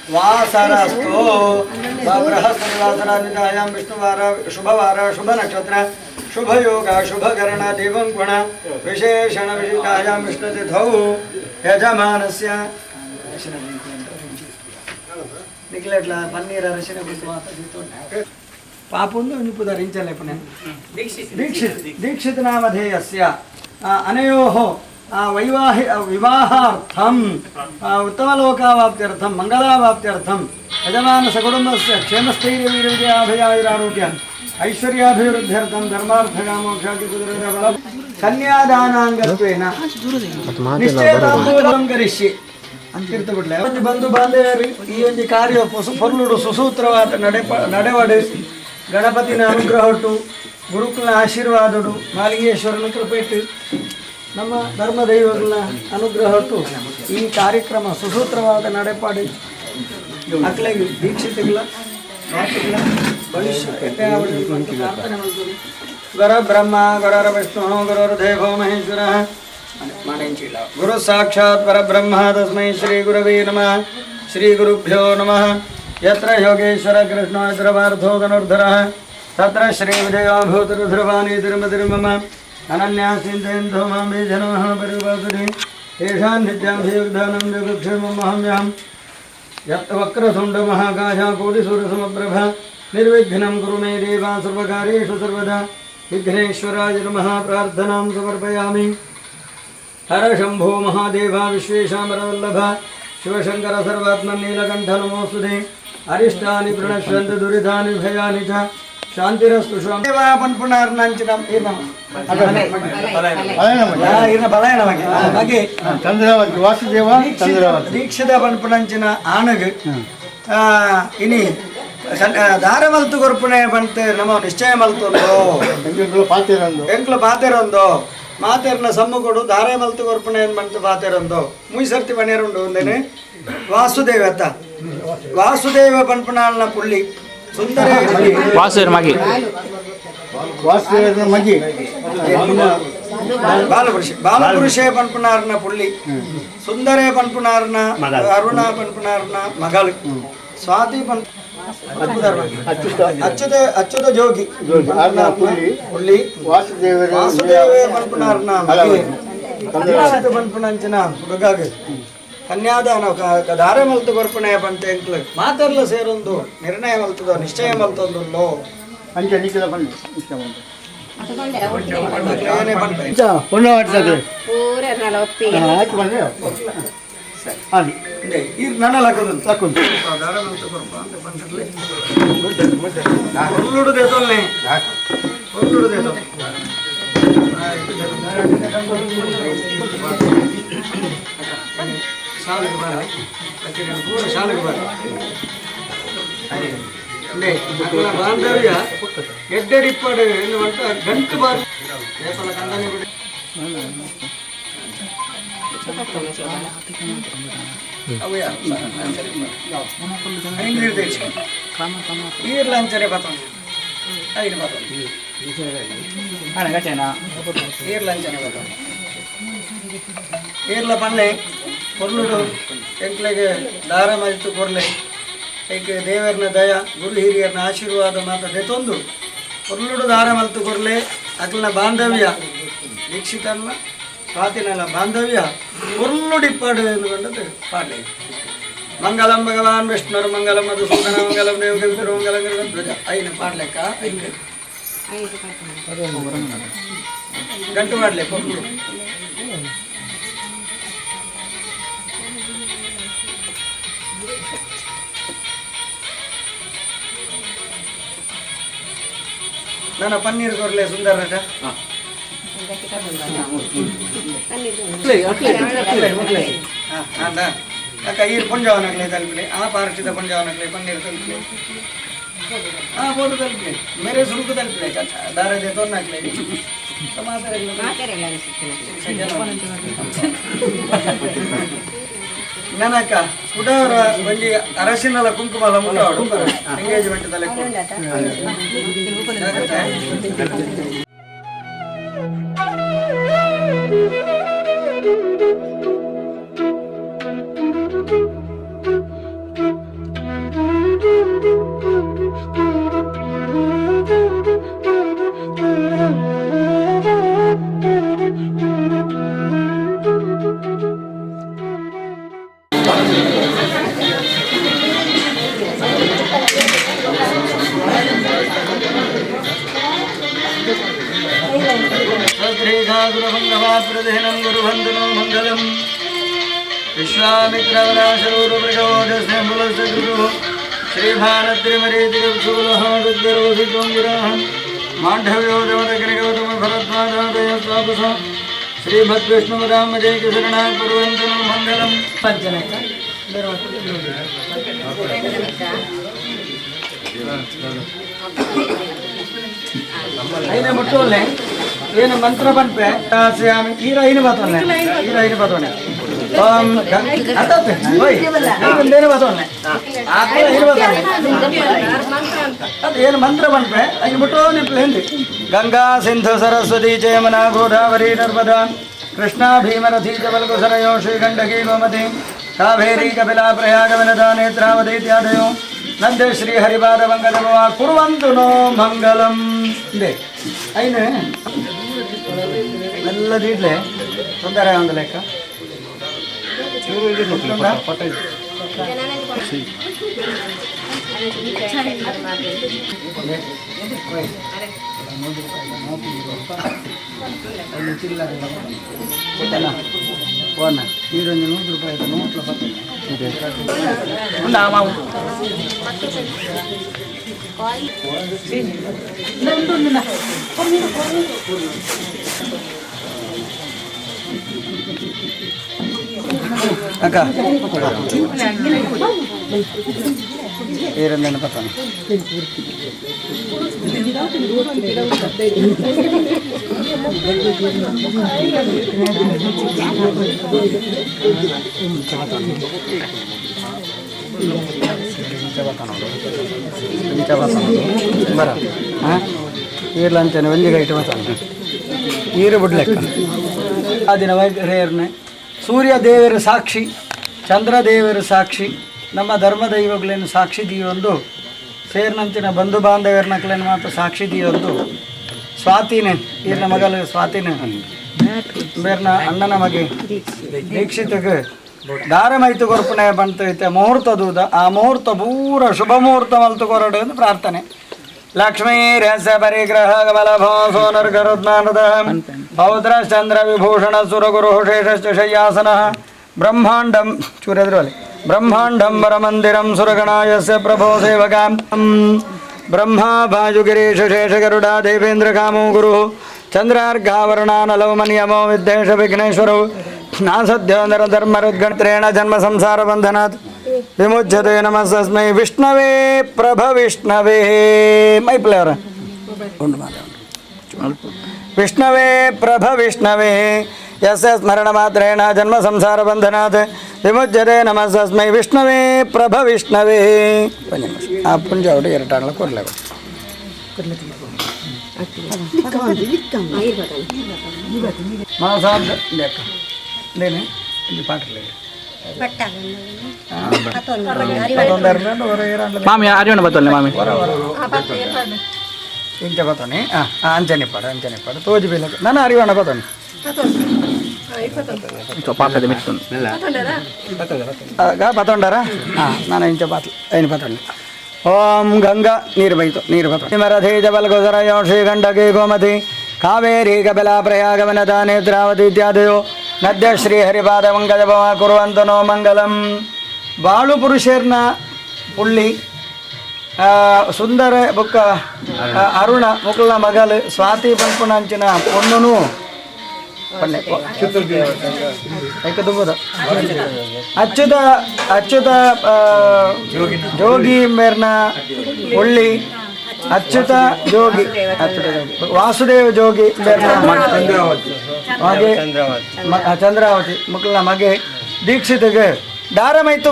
ವಾಸರಸ್ತು ಬೃಹಸ್ಪತಿವಾಸರಾಧಿತಾಯಾಂ ವಿಷ್ಣುವಾರ ಶುಭವಾರ ಶುಭ ನಕ್ಷತ್ರ ಶುಭ ಯೋಗ ಶುಭ ಕರಣ ದೇವಂ ಗುಣ ವಿಶೇಷಣ ವಿಶಿಷ್ಟಾಯಾಂ ವಿಷ್ಣುತಿಥೌ ಯಜಮಾನಸ್ಯ నికిలట్ల పన్నీర్ అరసిన పాపుందు నిపు ధరించలే దీక్షిత్ నామధేయస్య అనయోః వివాహార్థం ఉత్తమలోకావాప్త్యర్థం మంగళావాప్త్యర్థం యజమాన సకుటుంబస్య క్షేమస్థైర్య వీర్యవిజయాభయాయురారోగ్య ఐశ్వర్యాభివృద్ధ్యర్థం ధర్మార్థకామోక్షాది కుదురబలం కన్యాదానాంగత్వేన నిశ్చయతాంబూలం కరిష్యే ಅಂತಿರ್ತಬಿಡ್ಲೆ ಒಂದು ಬಂಧು ಬಾಂಧವ್ಯರು ಈ ಒಂದು ಕಾರ್ಯ ಪೊರ್ಲುಡು ಸುಸೂತ್ರವಾದ ನಡೆವಡು ಗಣಪತಿನ ಅನುಗ್ರಹ ಹೊಟ್ಟು ಗುರುಕುಲ ಆಶೀರ್ವಾದಡು ಮಾಲಿಂಗೇಶ್ವರನ ಕೃಪೆಟ್ಟು ನಮ್ಮ ಧರ್ಮ ದೈವಗಳ ಅನುಗ್ರಹ ಹೊಟ್ಟು ಈ ಕಾರ್ಯಕ್ರಮ ಸುಸೂತ್ರವಾದ ನಡೆಪಾಡು ಮಕ್ಕಳಿಗೆ ದೀಕ್ಷಿತಗಳ ಭವಿಷ್ಯ ಪ್ರಾರ್ಥನೆ ಮಾಡ್ತೀವಿ ಗುರ ಬ್ರಹ್ಮ ಗುರರ ವಿಷ್ಣು ಗುರರ ದೇವೋ ಮಹೇಶ್ವರ ಗುರು ಸಾಕ್ಷಾತ್ ಪರಬ್ರಹ್ಮ ತಸ್ಮೈ ಶ್ರೀ ಗುರವೇ ನಮಃ ಶ್ರೀ ಗುರುಭ್ಯೋ ನಮಃ ಯತ್ರ ಯೋಗೇಶ್ವರ ಕೃಷ್ಣೋ ಯತ್ರ ಪಾರ್ಥೋ ಧನುರ್ಧರಃ ತತ್ರ ಶ್ರೀ ವಿಜಯೋ ಭೂತರುಧ್ರವಾಣಿ ತಿರುಮತಿರ್ಮಮ ಅನನ್ಯಾಸಿಂದೇಂದೋ ಮಾಂ ಮೇ ಜನಮಃ ಪರಿಪಾತುರಿ ತೇಷಾಂ ನಿತ್ಯಾಭಿಯುಕ್ತಾನಂ ಜಗಕ್ಷೇಮಮಹಮ್ಯಹಂ ಯತ್ ವಕ್ರತುಂಡ ಮಹಾಕಾಯ ಕೋಟಿಸೂರ್ಯಸಮಪ್ರಭ ನಿರ್ವಿಘ್ನಂ ಕುರು ಮೇ ದೇವ ಸರ್ವಕಾರ್ಯೇಷು ಸರ್ವದಾ ವಿಘ್ನೇಶ್ವರಾಯ ನಮಃ ಪ್ರಾರ್ಥನಾಂ ಸಮರ್ಪಯಾಮಿ ಹರ ಶಂಭೋ ಮಹಾದೇವ ವಿಶ್ವೇಶಾಮರವಲ್ಲಭ ಶಿವಶಂಕರ ಸರ್ವಾತ್ಮ ನೀಲಕಂಠ ನಮೋಸ್ತುತೆ ಅರಿಷ್ಟಾನಿ ಪ್ರಣಶ್ಯಂತ ದುರಿತಾನಿ ಭಯಾನಿ ಚ ಶಾಂತಿರಸ್ತು ಪನ್ಪುಣಾರ್ನಾಂಚಿನಂ ದೀಕ್ಷಿತ ಪನ್ಪುಣಂಚಿನ ಆನಗ್ ಇನಿ ದಾರ ಮಲ್ತು ಕೊರ್ಪುಣೆ ಬಂತೆ ನಮ ನಿಶ್ಚಯ ಮಲ್ತೊಂದು ಎಂಕ್ಲು ಪಾತೆರೊಂದು ಮಾತೇರ್ನ ಸಮ್ಮುಕೊಡು ದಾರೆ ಮಲ್ತು ಕೊರ್ಪಣೆ ಏನು ಬಂತು ಪಾತೆರೊಂದು ಮುಯ್ಸರ್ತಿ ಪಣೇರುಂಡು ಒಂದೇನೆ ವಾಸುದೇವ ಅತ್ತ ವಾಸುದೇವ ಪನ್ಪುಣಾಳ್ನ ಪುಳ್ಳಿ ಸುಂದರ ಬಾಲಪುರುಷೇ ಪನ್ಪುಣಾರ್ನ ಪುಳ್ಳಿ ಸುಂದರೇ ಪನ್ಪುಣಾರ್ನ ಅರುಣ ಪನ್ಪುಣಾರ್ನ ಮಗಳು ಸ್ವಾತಿ ಪನ್ ಅಚ್ಯುತ ಜೋಗಿ ಪುಳ್ಳಿ ವಾಸುದೇವ ಪನ್ಪುಣಾರ್ನ ಪನ್ಪುಣಂಚಿನ ಹುಡುಗಾಗ ಕನ್ಯಾದಾನ ದಾರ ಮಲ್ತು ಕೊರ್ಪಣೆ ಬಂತೆ ಎಂಕ್ಲು ಮಾತೆಲ್ಲ ಸೇರೊಂದು ನಿರ್ಣಯ ಮಲ್ತದೋ ನಿಶ್ಚಯ ಮಲ್ತೊಂದು ಬಾಂಧವ್ಯ ಎಡ್ಡೆಡಿಪ್ಪಡು ಎನ್ನುವಂತ ಗಂಟು ಬಾರಿ ಕಂದನೆ ಬಿಡಿ ಈರ್ಲಾಂಚನೆ ಬರ್ತದೆ ಈರ್ಲಾಂಚನೆ ಬರ್ತದೆ ಈರ್ಲ ಪಣ್ಣೆ ಕೊರ್ಲುಡು ಎಂಕ್ಲೆಗೆ ದಾರ ಮಲ್ತು ಕೊರ್ಲೆ ಏಕೆ ದೇವರನ ದಯ ಗುರು ಹಿರಿಯರನ ಆಶೀರ್ವಾದ ಮಾತ್ರ ದೆತೊಂದು ಕೊರ್ಲುಡು ದಾರ ಮಲ್ತು ಕೊರ್ಲೆ ಅಕ್ಲನ ಬಾಂಧವ್ಯ ದೀಕ್ಷಿತನ ಸ್ವಾತಿನಲ್ಲ ಬಾಂಧವ್ಯ ಕೊರ್ಲುಡಿಪ್ಪಾಡು ಎನ್ನುಕೊಂಡದ್ದು ಪಾಡ್ಲೆ ಮಂಗಲಂ ಭಗವಾನ್ ವಿಷ್ಣುರು ಮಂಗಲಂ ಮಧುಸೂದನ ಮಂಗಲಂ ದೇವಕವಿತರು ಮಂಗಲಂ ಧ್ವಜ ಐನ ಪಾಡ್ಲೆಕ್ಕ ಐದು ಗಂಟು ಮಾಡ್ಲೆ ಕೊರ್ಲು ನನ್ನ ಪನ್ನೀರ್ ಕೊರ್ಲೆ ಸುಂದರ ರಟ ಅಕ್ಕ ಈ ಪುಂಜವನಾಗಲಿ ತಲುಪಲಿ ಆ ಪಾರ್ಟಿದ ಪುಂಜವನಾಗಲಿ ಪನ್ನೀರ್ ತಲುಪಲಿ ಬೋಡು ತಲುಪಲಿ ಮೇರೆ ಸುರುಕು ತಲುಪಲಿ ದಾರದೆ ತೊನ್ನಾಗಲಿ ನನಕ ಉಡವರ ಒಂಜಿ ಅರಸಿನಲ ಕುಂಕುಮಲ ಮುಟ್ಟವಾಡು ಎಂಗೇಜ್ಮೆಂಟ್ ತಲೆ ಮಂಗಮಾಪ್ರದೇಹನಂ ಗುರುವಂದನೋ ಮಂಗಲಂ ವಿಶ್ವಾಮಿತ್ರವರಾಶರೂರಮೃಗವೋಜಸ್ಯ ಮುಲಸ್ಯ ಗುರು ಶ್ರೀಭಾನದ್ರಿಮರೀತಿರುಶೂಲಃ ರುದ್ರರೋಹಿತೋಂಗಿರಾಹಂ ಮಾಂಡವ್ಯೋ ದೇವತಗಿರಿಗೌತಮ ಭರದ್ವಾಜಾದಯ ಸ್ವಾಪುಸ ಶ್ರೀಭದ್ವಿಷ್ಣುರಾಮಜಯ ಶರಣ ಕುರುವಂತನೋ ಮಂಗಲಂ ಪಂಚನಕ ಐನ ಮುಟ್ಟೋಲೆ ಏನು ಮಂತ್ರ ಬಂತೆ ಈರ ಐನು ಬತೋನೆ ಓಂ ಅತತೆ ಓಯ್ ಏನು ಬತೋನೆ ಆಕೆ ಐನು ಬತೋನೆ ಅದು ಏನು ಮಂತ್ರ ಬಂತೆ ಐನು ಮುಟ್ಟೋನೆ ಪ್ಲೇಂದಿ ಗಂಗಾ ಸಿಂಧು ಸರಸ್ವತಿ ಜಯಮುನಾ ಗೋದಾವರಿ ನರ್ಮದಾ ಕೃಷ್ಣಾ ಭೀಮರಥಿ ಜಬಲ್ಗು ಸರಯೋ ಶ್ರೀಗಂಡಕಿ ಗೋಮತಿ ಕಾವೇರಿ ಕಪಿಲಾ ಪ್ರಯಾಗ ವಿನದಾ ನೇತ್ರಾವತಿ ಇತ್ಯಾದಯೋ ನಂದೇ ಶ್ರೀ ಹರಿಪಾದ ಮಂಗಲಮ ಕುರುವಂತು ನೋ ಮಂಗಲಂ ಇದೆ ಐನು ನಲ್ಲದಿಡ್ಲೆ ತೊಂದರೆ ಒಂದು ಲೆಕ್ಕ ఓనా మీరు 100 రూపాయలు నోట్ల పట్టు ఉందా మామ అక్క ఏరందన పట్టాను ಬರ ಈರ್ಲಂಚನೆ ಒಂದಿಗೆ ಇಟ್ಟು ಮಾತಾಡ ಈರು ಬಿಡ್ಲೆಕ್ಕ ಆ ದಿನ ರೇರ್ನೆ ಸೂರ್ಯ ದೇವರ ಸಾಕ್ಷಿ ಚಂದ್ರ ದೇವರ ಸಾಕ್ಷಿ ನಮ್ಮ ಧರ್ಮ ದೈವಗಳೇನು ಸಾಕ್ಷಿ ದೀಯೊಂದು ಸೇರ್ನಂಚಿನ ಬಂಧು ಬಾಂಧವ್ಯರ್ನಕ್ಲೇನು ಮಾತ್ರ ಸಾಕ್ಷಿ ದೀಯೊಂದು ಸ್ವಾತಿನೇ ಈರ್ನ ಮಗಲು ಸ್ವಾತಿನೇ ಬೇರ್ನ ಅಣ್ಣನ ಮಗೆ ದೀಕ್ಷಿತಗೆ ದಾರಮೈತು ಕೊರ್ಪಣೆ ಬಂತೈತೆ ಮುಹೂರ್ತದೂದ ಆ ಮುಹೂರ್ತ ಪೂರ ಶುಭ ಮುಹೂರ್ತ ಮಲ್ತು ಕೊರಡು ಎಂದು ಪ್ರಾರ್ಥನೆ ಲಕ್ಷ್ಮೀ ರಹಸ್ಯ ಪರಿಗ್ರಹ ಕಮಲಭೋ ಸೋನರ್ಗರುದ್ನಾನದ ಪೌತ್ರ ಚಂದ್ರ ವಿಭೂಷಣ ಸುರಗುರು ಶೇಷಶ್ಚ ಶಯ್ಯಾಸನ ಬ್ರಹ್ಮಾಂಡಂ ಚೂರದ್ರಲ್ಲಿ ಬ್ರಹ್ಮಾಂಡಂ ವರಮಂದಿರಂ ಸುರಗಣಾಯಸ್ಯ ಪ್ರಭೋ ಸೇವಕಾಂ ಬ್ರಹ್ಮ ಭಾಜುಗಿರೀಶ ಶೇಷಗರುಡ ದೇವೇಂದ್ರ ಕಾಮೋ ಗುರು ಚಂದ್ರಾರ್ಘಾವರಣಾನಲವಮನಿಯಮೋ ವಿದ್ವೇಷ ವಿಘ್ನೇಶ್ವರೌ ನಾಸದ್ಯೋ ನರಧರ್ಮರುದ್ಗಣತ್ರೇಣ ಜನ್ಮ ಸಂಸಾರ ಬಂಧನಾತ್ ವಿಮುಚ್ಯತೆ ನಮಸ್ತಸ್ಮೈ ವಿಷ್ಣವೇ ಪ್ರಭ ವಿಷ್ಣವೇ ಮೈಪ್ಲೇವರ ಉಂಡು ವಿಷ್ಣವೇ ಪ್ರಭ ವಿಷ್ಣವೇ ಯಸ್ಯ ಸ್ಮರಣ ಮಾತ್ರೇಣ ಜನ್ಮ ಸಂಸಾರ ಬಂಧನಾತ್ ವಿಮುಚ್ಯತೆ ನಮಸ್ತಸ್ಮೈ ವಿಷ್ಣವೇ ಪ್ರಭ ವಿಷ್ಣವೇ ಆ ಪುಂಜ ಅವಳು ಎರಟಾಣಲ ಕೊರ್ಲೇವ ಮಾಸಾದ ಲೆಕ್ಕ ಇದೇನೆ ಇಲ್ಲಿ ಪಾಟ್ರಲ್ಲ ಮಾಮಿ ಅರಿವಣ ಬತ್ತಲ್ಲ ಮಾಮಿ ಇಂಚ ಬತ್ತಾನೆ ಅಂಚನೆ ಪಡ ತೋಜಿ ಬೀಲ ನಾನು ಅರಿವಣ ಬತ್ತಾನೆ ಬತ್ತೊಂಡಾರ ನಾನು ಇಂಚ ಬಾತ್ ಏನು ಬತ್ತಾನೆ ಓಂ ಗಂಗಾ ನೀರು ಬೈತು ಮರಥಿ ಜಬಲ್ಗೋಸರಯೋ ಶ್ರೀಗಂಡಕಿ ಗೋಮತಿ ಕಾವೇರಿ ಕಪಿಲಾ ಪ್ರಯಾಗ ವಿನದಾ ನೇತ್ರಾವತಿ ಇತ್ಯಾದಯೋ ನದ್ಯ ಶ್ರೀ ಹರಿಪಾದ ಮಂಗಜಭವ ಕುರುವಂತು ನೋ ಮಂಗಲಂ ಬಾಳು ಪುರುಷರ್ನ ಪುಳ್ಳಿ ಸುಂದರ ಬುಕ್ಕ ಅರುಣ ಮುಕುಲ ಮಗಲು ಸ್ವಾತಿ ಪಂಪುನಂಚಿನ ಪೊಣ್ಣುನು ಅಚ್ಯುತ ಜೋಗಿ ಮೇರ್ನ ಪುಳ್ಳಿ ಅಚ್ಯುತ ಜೋಗಿ ವಾಸುದೇವ ಜೋಗಿ ಹಾಗೆ ಚಂದ್ರಾವತಿ ಮುಕ್ಲ ಮಗೆ ದೀಕ್ಷಿತಗೆ ದಾರಮೈತು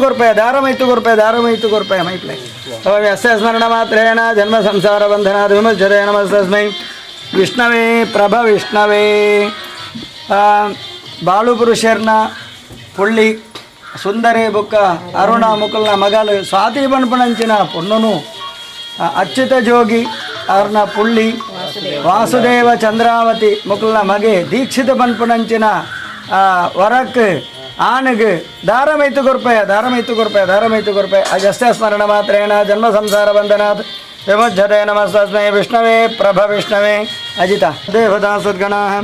ಕೊರ್ಪೆ ಮೈಪ್ಲೆ ಯಸ್ಯ ಸ್ಮರಣ ಮಾತ್ರೇಣ ಜನ್ಮ ಸಂಸಾರ ಬಂಧನಾದ ವಿಮುಚ್ಯತೆ ನಮಸ್ತಸ್ಮೈ ವಿಷ್ಣವೇ ಪ್ರಭ ವಿಷ್ಣವೇ ಬಾಳು ಪುರುಷರ್ನ ಪುಳ್ಳಿ ಸುಂದರಿ ಬುಕ್ಕ ಅರುಣ ಮುಕುಲ್ನ ಮಗಲು ಸ್ವಾತಿ ಪಣಪಣಂಚಿನ ಪೊಣ್ಣುನು ಅಚ್ಯುತ ಜೋಗಿ ಅವ್ರನ್ನ ಪುಳ್ಳಿ ವಾಸುದೇವ ಚಂದ್ರಾವತಿ ಮುಕುಲ್ನ ಮಗೆ ದೀಕ್ಷಿತ ಪಣಪಣಂಚಿನ ವರಕ್ಕೆ ಆನೆಗೆ ದಾರಮೈತು ಕೊರ್ಪೆ ಅಜಸ್ಯ ಸ್ಮರಣ ಮಾತ್ರೇಣ ಜನ್ಮ ಸಂಸಾರ ಬಂಧನಾತ್ ವಿಮುಚ್ಯತೆ ನಮಸ್ತಸ್ಮೈ ವಿಷ್ಣವೇ ಪ್ರಭ ವಿಷ್ಣವೇ ಅಜಿತ ದೇವತಾ ಸದ್ಗಣಾ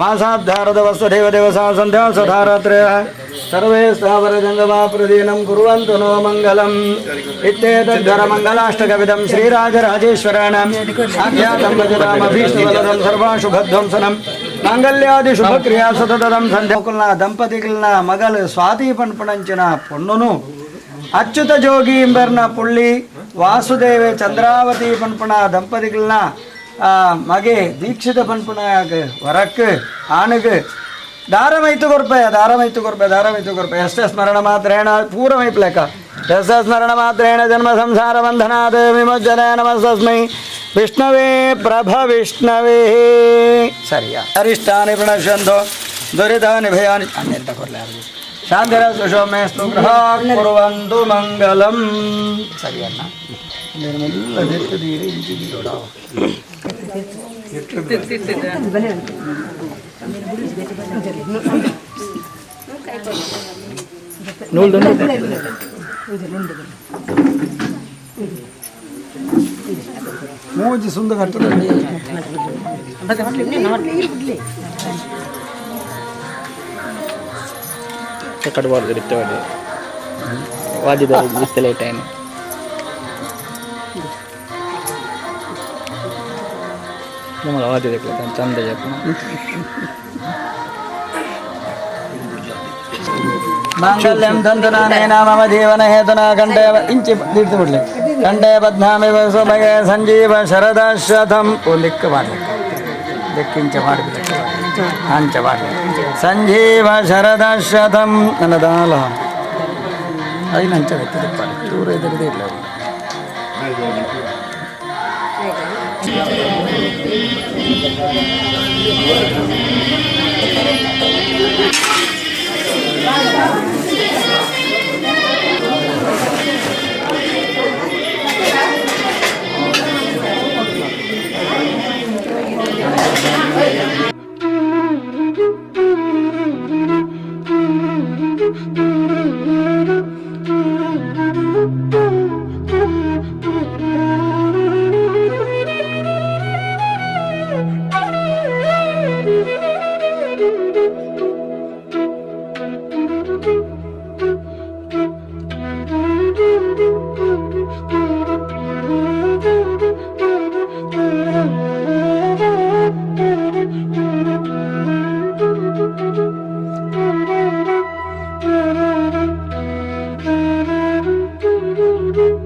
मासाद्धारद वस्तुदेव देवसा संध्या सधारात्रयः सर्वे स्थावर जंगमा प्रदीनं कुर्वन्तु नो मङ्गलम् इत्येतद्धरमङ्गलाष्टकविधं श्रीराजराजेश्वराणां आख्यातं भजरामभीष्टवलदं सर्वाशुभध्वंसनं माङ्गल्यादिशुभक्रिया सततं ಸಂಧ್ಯಾಕುಲ್ನ ದಂಪತಿಗಳನ್ನ ಮಗಳು ಸ್ವಾತಿ ಪಂಪಣಂಚಿನ ಪೊಣ್ಣುನು ಅಚ್ಯುತ ಜೋಗಿ ಎಂಬರ್ನ ಪುಳ್ಳಿ ವಾಸುದೇವ ಚಂದ್ರಾವತಿ ಪಂಪಣ ದಂಪತಿಗಳನ್ನ ಮಗೆ ದೀಕ್ಷಿತ ಪಂಪಣ ವರಕ್ಕೆ ಆಣಗೆ ದಾರಮೈತು ಕೊರ್ಪೆ ಎಷ್ಟೇ ಸ್ಮರಣ ಮಾತ್ರೇಣ ಪೂರ್ವಮೈಪ್ಲೇಕ ಎಷ್ಟೇ ಸ್ಮರಣ ಮಾತ್ರೇಣ ಜನ್ಮ ಸಂಸಾರ ಬಂಧನಾದ ವಿಮೋಚನೆ ನಮಸ್ತಸ್ಮೈ ವಿಷ್ಣವೇ ಪ್ರಭ ವಿಷ್ಣವೇ ಸರಿಯಾ ಅರಿಷ್ಟಾನಿ ಪ್ರಣಶ್ಯಂತೋ ದುರಿತಾನಿ ಭಯಾನಿ ಅನ್ನೆಂತ ಕೊರ್ಲೆ ಶಾಂತಿರ ಸುಶೋಮೇಸ್ತು ಗೃಹ ಕುರುವಂತು ಮಂಗಲಂ ಸರಿಯಣ್ಣ ಎಲ್ಲ ತೆತ್ತದೀರಿ ಇಂಚಿದೀರೋಡ ಮೂಜಿ ಸುಂದರ ಕಟ್ಬಾರ್ದು ಇರ್ತೇವೆ ವಾದ್ಯದಲ್ಲಿ ಬಿತ್ತಲೆ ಟೈಮ್ ನಮ್ಮಲ್ಲ ವಾದ್ಯ देखला ಚಂದ ಜಪ ಮಾಂಗಲ್ಯಂ ದಂತನಾನೇನ ಮಮ ಜೀವನ ಹೇತುನಾ ಕಂಠೆ ಇಂಚಿ ದೀಡ್ತು ಬಿಡ್ಲಿ ಕಂಠೆ ಬದ್ನಾಮಿ ಸುಭಗೆ ಸಂಜೀವ ಶರದಶತಂ ಲಿಕ್ಕ ಮಾಡಲಿಕ್ಕೆ ದಿಕ್ಕಿಂಚ ಮಾಡಬೇಕು ಹಾಂಚ ಮಾಡಲಿ ಸಂಜೀವ ಶರದಶತಂ ನನ್ನದಾಲ ಐದು ಹಂಚ ವ್ಯಕ್ತಿ ದೂರ ಇದ್ರದೇ ಇಲ್ಲ Thank you.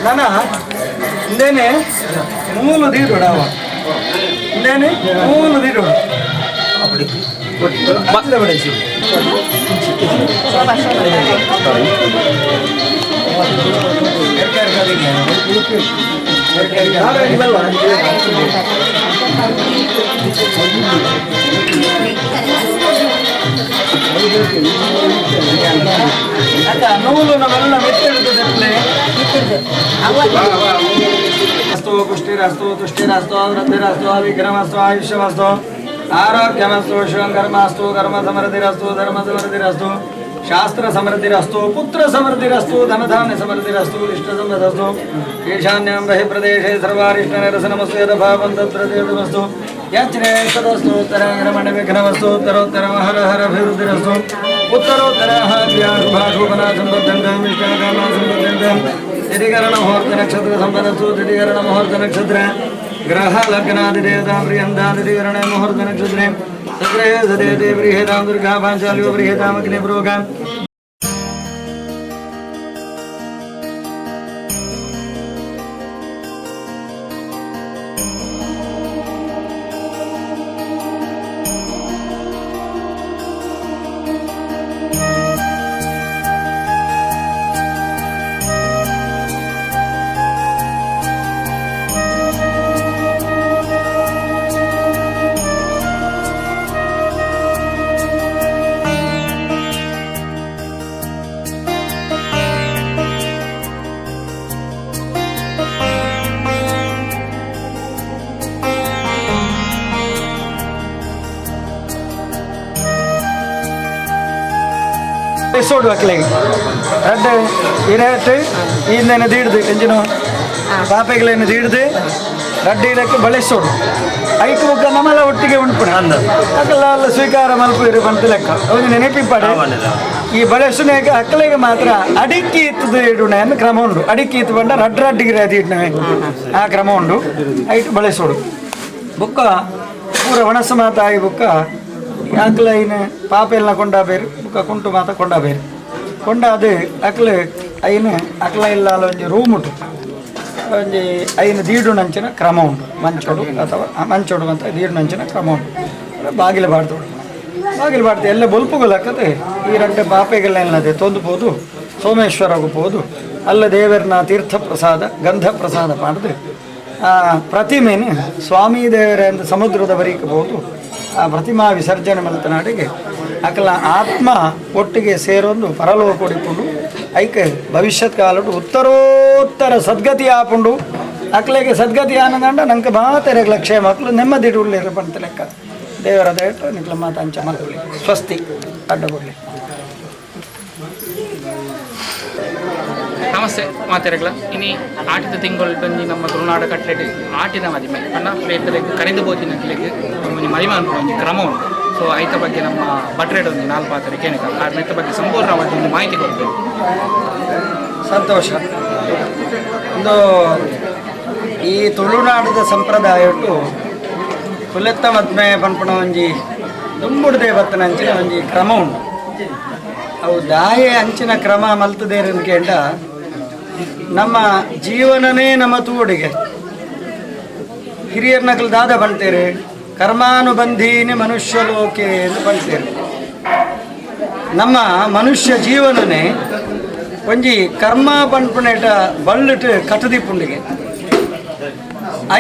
ನಾನ ಇಂದೇನೆ ಮೂಲು ದೀರೋಡ ಅವ ಇಂದೇನೆ ಮೂಲು ದೀರೋಡ ಬಡಿಸಿ ನೂಲು ನಾವೆಲ್ಲ ಮೆತ್ತಿಡ್ತದೆ ಅಸ್ತು ಪುಷ್ಟಿರಸ್ತು ತುಷ್ಟಿರಸ್ತು ವೃದ್ಧಿರಸ್ತು ವಿಕ್ರಮಸ್ತು ಆಯುಷ್ಯಮಸ್ತು ಆರೋಗ್ಯಮಸ್ತು ಶಿವಕರ್ಮಸ್ತು ಕರ್ಮ ಸಮೃದ್ಧಿರಸ್ತು ಧರ್ಮ ಸಮೃದ್ಧಿರಸ್ತು ಶಾಸ್ತ್ರ ಸಮೃದ್ಧಿರಸ್ತು ಪುತ್ರ ಸಮೃದ್ಧಿರಸ್ತು ಧನಧಾನ್ಯ ಸಮೃದ್ಧಿರಸ್ತು ಇಷ್ಟ ಸಮೃದ್ಧಸ್ತು ಈಶಾನ್ಯಂ ಬಹಿ ಪ್ರದೇಶೇ ಸರ್ವಾರಿಷ್ಟ ನಿರಸನಮಸ್ತು ಯದಭಾವಂ ತತ್ರ ದೇವಮಸ್ತು ಯಚ್ಛ್ರೇ ತದಸ್ತು ಉತ್ತರಾಂಗರಮಣ ವಿಘ್ನವಸ್ತು ಉತ್ತರೋತ್ತರ ಹರ ಹರ ಅಭಿವೃದ್ಧಿರಸ್ತು ಉತ್ತರೋತ್ತರ ಶುಭಾಶೋಭನಾ ಸಂಬದ್ಧಂತಂ ಇಷ್ಟಾಕಾಮ ಸಂಬದ್ಧಂತಂ ತಿಥಿಕರಣ ಮುಹೂರ್ತ ನಕ್ಷತ್ರ ಸಂಪದಸ್ತು ತಿಥಿಕರಣ ಮುಹೂರ್ತ ನಕ್ಷತ್ರ ಗ್ರಹ ಲಗ್ನಾದಿ ದೇವತಾ ಪ್ರಿಯಂದಾದಿಕರಣ ಮುಹೂರ್ತ ನಕ್ಷತ್ರೆ ಸಗ್ರಹೇ ಸದೇತಿ ಬೃಹೇತಾಂ ದುರ್ಗಾ ಪಾಂಚಾಲ್ಯೋ ಬೃಹೇತಾಂ ಅಗ್ನಿ ಪ್ರೋಗಾಂ ಸೋಡು ಹಾಕ್ಲಿಗೆ ರಡ್ಡು ಇರಟ್ಟು ಈಂದೇನೆ ದೀಡ್ದು ಎಂಜಿನ ಪಾಪೆಗಳೇನು ದೀಡ್ದು ರಡ್ಡು ಇದಕ್ಕೆ ಬಳಸೋಡು ಐಕು ಬುಕ್ಕ ನಮ್ಮೆಲ್ಲ ಒಟ್ಟಿಗೆ ಉಂಟು ಅಕ್ಕಲ್ಲ ಎಲ್ಲ ಸ್ವೀಕಾರ ಮಲ್ಪಿರು ಬಂತು ಲೆಕ್ಕ ಒಂದು ನೆನಪಿಪ್ಪಡೆ ಈ ಬಳಸುನಾಗ ಅಕ್ಕಲಿಗೆ ಮಾತ್ರ ಅಡಿಕ್ಕಿ ಇತ್ತದು ಇಡುನೆ ಅಂತ ಕ್ರಮ ಉಂಟು ಅಡಿಕ್ಕಿ ಇತ್ತು ಬಂಡ ರಡ್ಡಿಗೆ ಅದು ಇಡ್ನವೆ ಆ ಕ್ರಮ ಉಂಟು ಐಟು ಬಳಸೋಡು ಬುಕ್ಕ ಪೂರ ಒಣಸ ಮಾತಾಯಿ ಬುಕ್ಕ ಅಕ್ಲ ಐನ ಪಾಪೆಲ್ಲ ಕೊಂಡ ಬೇರು ಬುಕ್ಕ ಕುಂಟು ಮಾತ ಕೊಂಡ ಬೇರು ಕೊಂಡಾದು ಅಕ್ಲ ಐನ ಅಕ್ಲ ಇಲ್ಲ ಒಂಜಿ ರೂಮ್ ಉಂಟು ಒಂಜಿ ಐನ ದೀಡು ನಂಚಿನ ಕ್ರಮ ಉಂಟು ಮಂಚೋಡು ಅಥವಾ ಮಂಚೋಡು ಅಂತ ದೀಡು ನಂಚಿನ ಕ್ರಮ ಉಂಟು ಬಾಗಿಲು ಬಾಡ್ತೋಡು ಬಾಗಿಲು ಬಾಡ್ತು ಎಲ್ಲ ಬೊಲ್ಪುಗಳಾಕತೆ ಈ ರಂಟೆ ಪಾಪೆಗಳನ್ನದೆ ತೊಂದುಬೋದು ಸೋಮೇಶ್ವರಗೂ ಹೋದು ಅಲ್ಲ ದೇವರನ್ನ ತೀರ್ಥ ಪ್ರಸಾದ ಗಂಧ ಪ್ರಸಾದ ಮಾಡಿದ್ರೆ ಆ ಪ್ರತಿಮೆನೆ ಸ್ವಾಮಿ ದೇವರ ಎಂದು ಸಮುದ್ರದವರೆಗೆ ಹೋದು ಆ ಪ್ರತಿಮಾ ವಿಸರ್ಜನೆ ಮಲ್ತನಾಡಿಗೆ ಅಕಲ ಆತ್ಮ ಒಟ್ಟಿಗೆ ಸೇರೊಂದು ಪರಲೋಕ ಕೊಡಿಕೊಂಡು ಐಕೆ ಭವಿಷ್ಯತ್ ಕಾಲಡು ಉತ್ತರೋತ್ತರ ಸದ್ಗತಿ ಆಪುಂಡು ಅಕ್ಲೆಗೆ ಸದ್ಗತಿ ಆನಂದ ನಂಗೆ ಮಾತೆರೆಗ್ಲ ಕ್ಷೇಮ ಮಕ್ಕಳು ನೆಮ್ಮದಿ ಉಳ್ಳಿರ ಬಂತ ಲೆಕ್ಕ ದೇವರ ದಯಟ್ಟು ನಿಕ್ಲ ಮಾತ ಅಂಚ ಮಲ್ಕೊಳ್ಳಿ ಸ್ವಸ್ತಿ ಅಡ್ಡಗೊಳ್ಳಿ. ನಮಸ್ತೆ ಮಾತೆರೆಗ್ಲ ಇನಿ ಆಟಿದ ತಿಂಗಳು ಬಂದು ನಮ್ಮ ತುಳುನಾಡ ಕಟ್ಲೆಟ್ ಆಟಿದ ಮದಿಮೆ ಅಣ್ಣ ಪ್ಲೇಟ್ಗಳಿಗೆ ಕರೆದು ಬೋದಿನಗಳಿಗೆ ನಮ್ಮ ಮದಿಮೆ ಅಂತ ಒಂದು ಕ್ರಮ ಉಂಟು. ಸೊ ಐತ ಬಗ್ಗೆ ನಮ್ಮ ಭಟ್ರೇಡ್ ಒಂದು 4 ಪಾತ್ರೆ ಕೇಳಿಕ ಆಯ್ತ ಬಗ್ಗೆ ಸಂಪೂರ್ಣವಾಗಿ ಒಂದು ಮಾಹಿತಿ ಕೊಡ್ತೇವೆ. ಸಂತೋಷ. ಒಂದು ಈ ತುಳುನಾಡದ ಸಂಪ್ರದಾಯ ಉಂಟು ಕುಲೆತ್ತ ಮದ್ಮೆ ಪನ್ಪುಣ ಒಂಜಿ ದುಂಬುಡ್ದೆ ಬತ್ತನ ಅಂಚಿನ ಒಂಜಿ ಕ್ರಮ ಉಂಟು. ಅವು ದಾಯೆ ಅಂಚಿನ ಕ್ರಮ ಮಲ್ತದೇರು ಕೇಂಡ ನಮ್ಮ ಜೀವನನೇ ನಮ್ಮ ತೂಡಿಗೆ ಹಿರಿಯರ ನಕಲು ದಾದ ಬಂತೇರೆ ಕರ್ಮಾನುಬಂಧೀನಿ ಮನುಷ್ಯ ಲೋಕೆ ಎಂದು ಬಂತೇರು. ನಮ್ಮ ಮನುಷ್ಯ ಜೀವನನೇ ಒಂಜಿ ಕರ್ಮ ಪನ್ಪುನೇಟ ಬಳ್ಳಿಟ್ಟು ಕಟ್ಟದಿಪ್ಪುಂಡಿಗೆ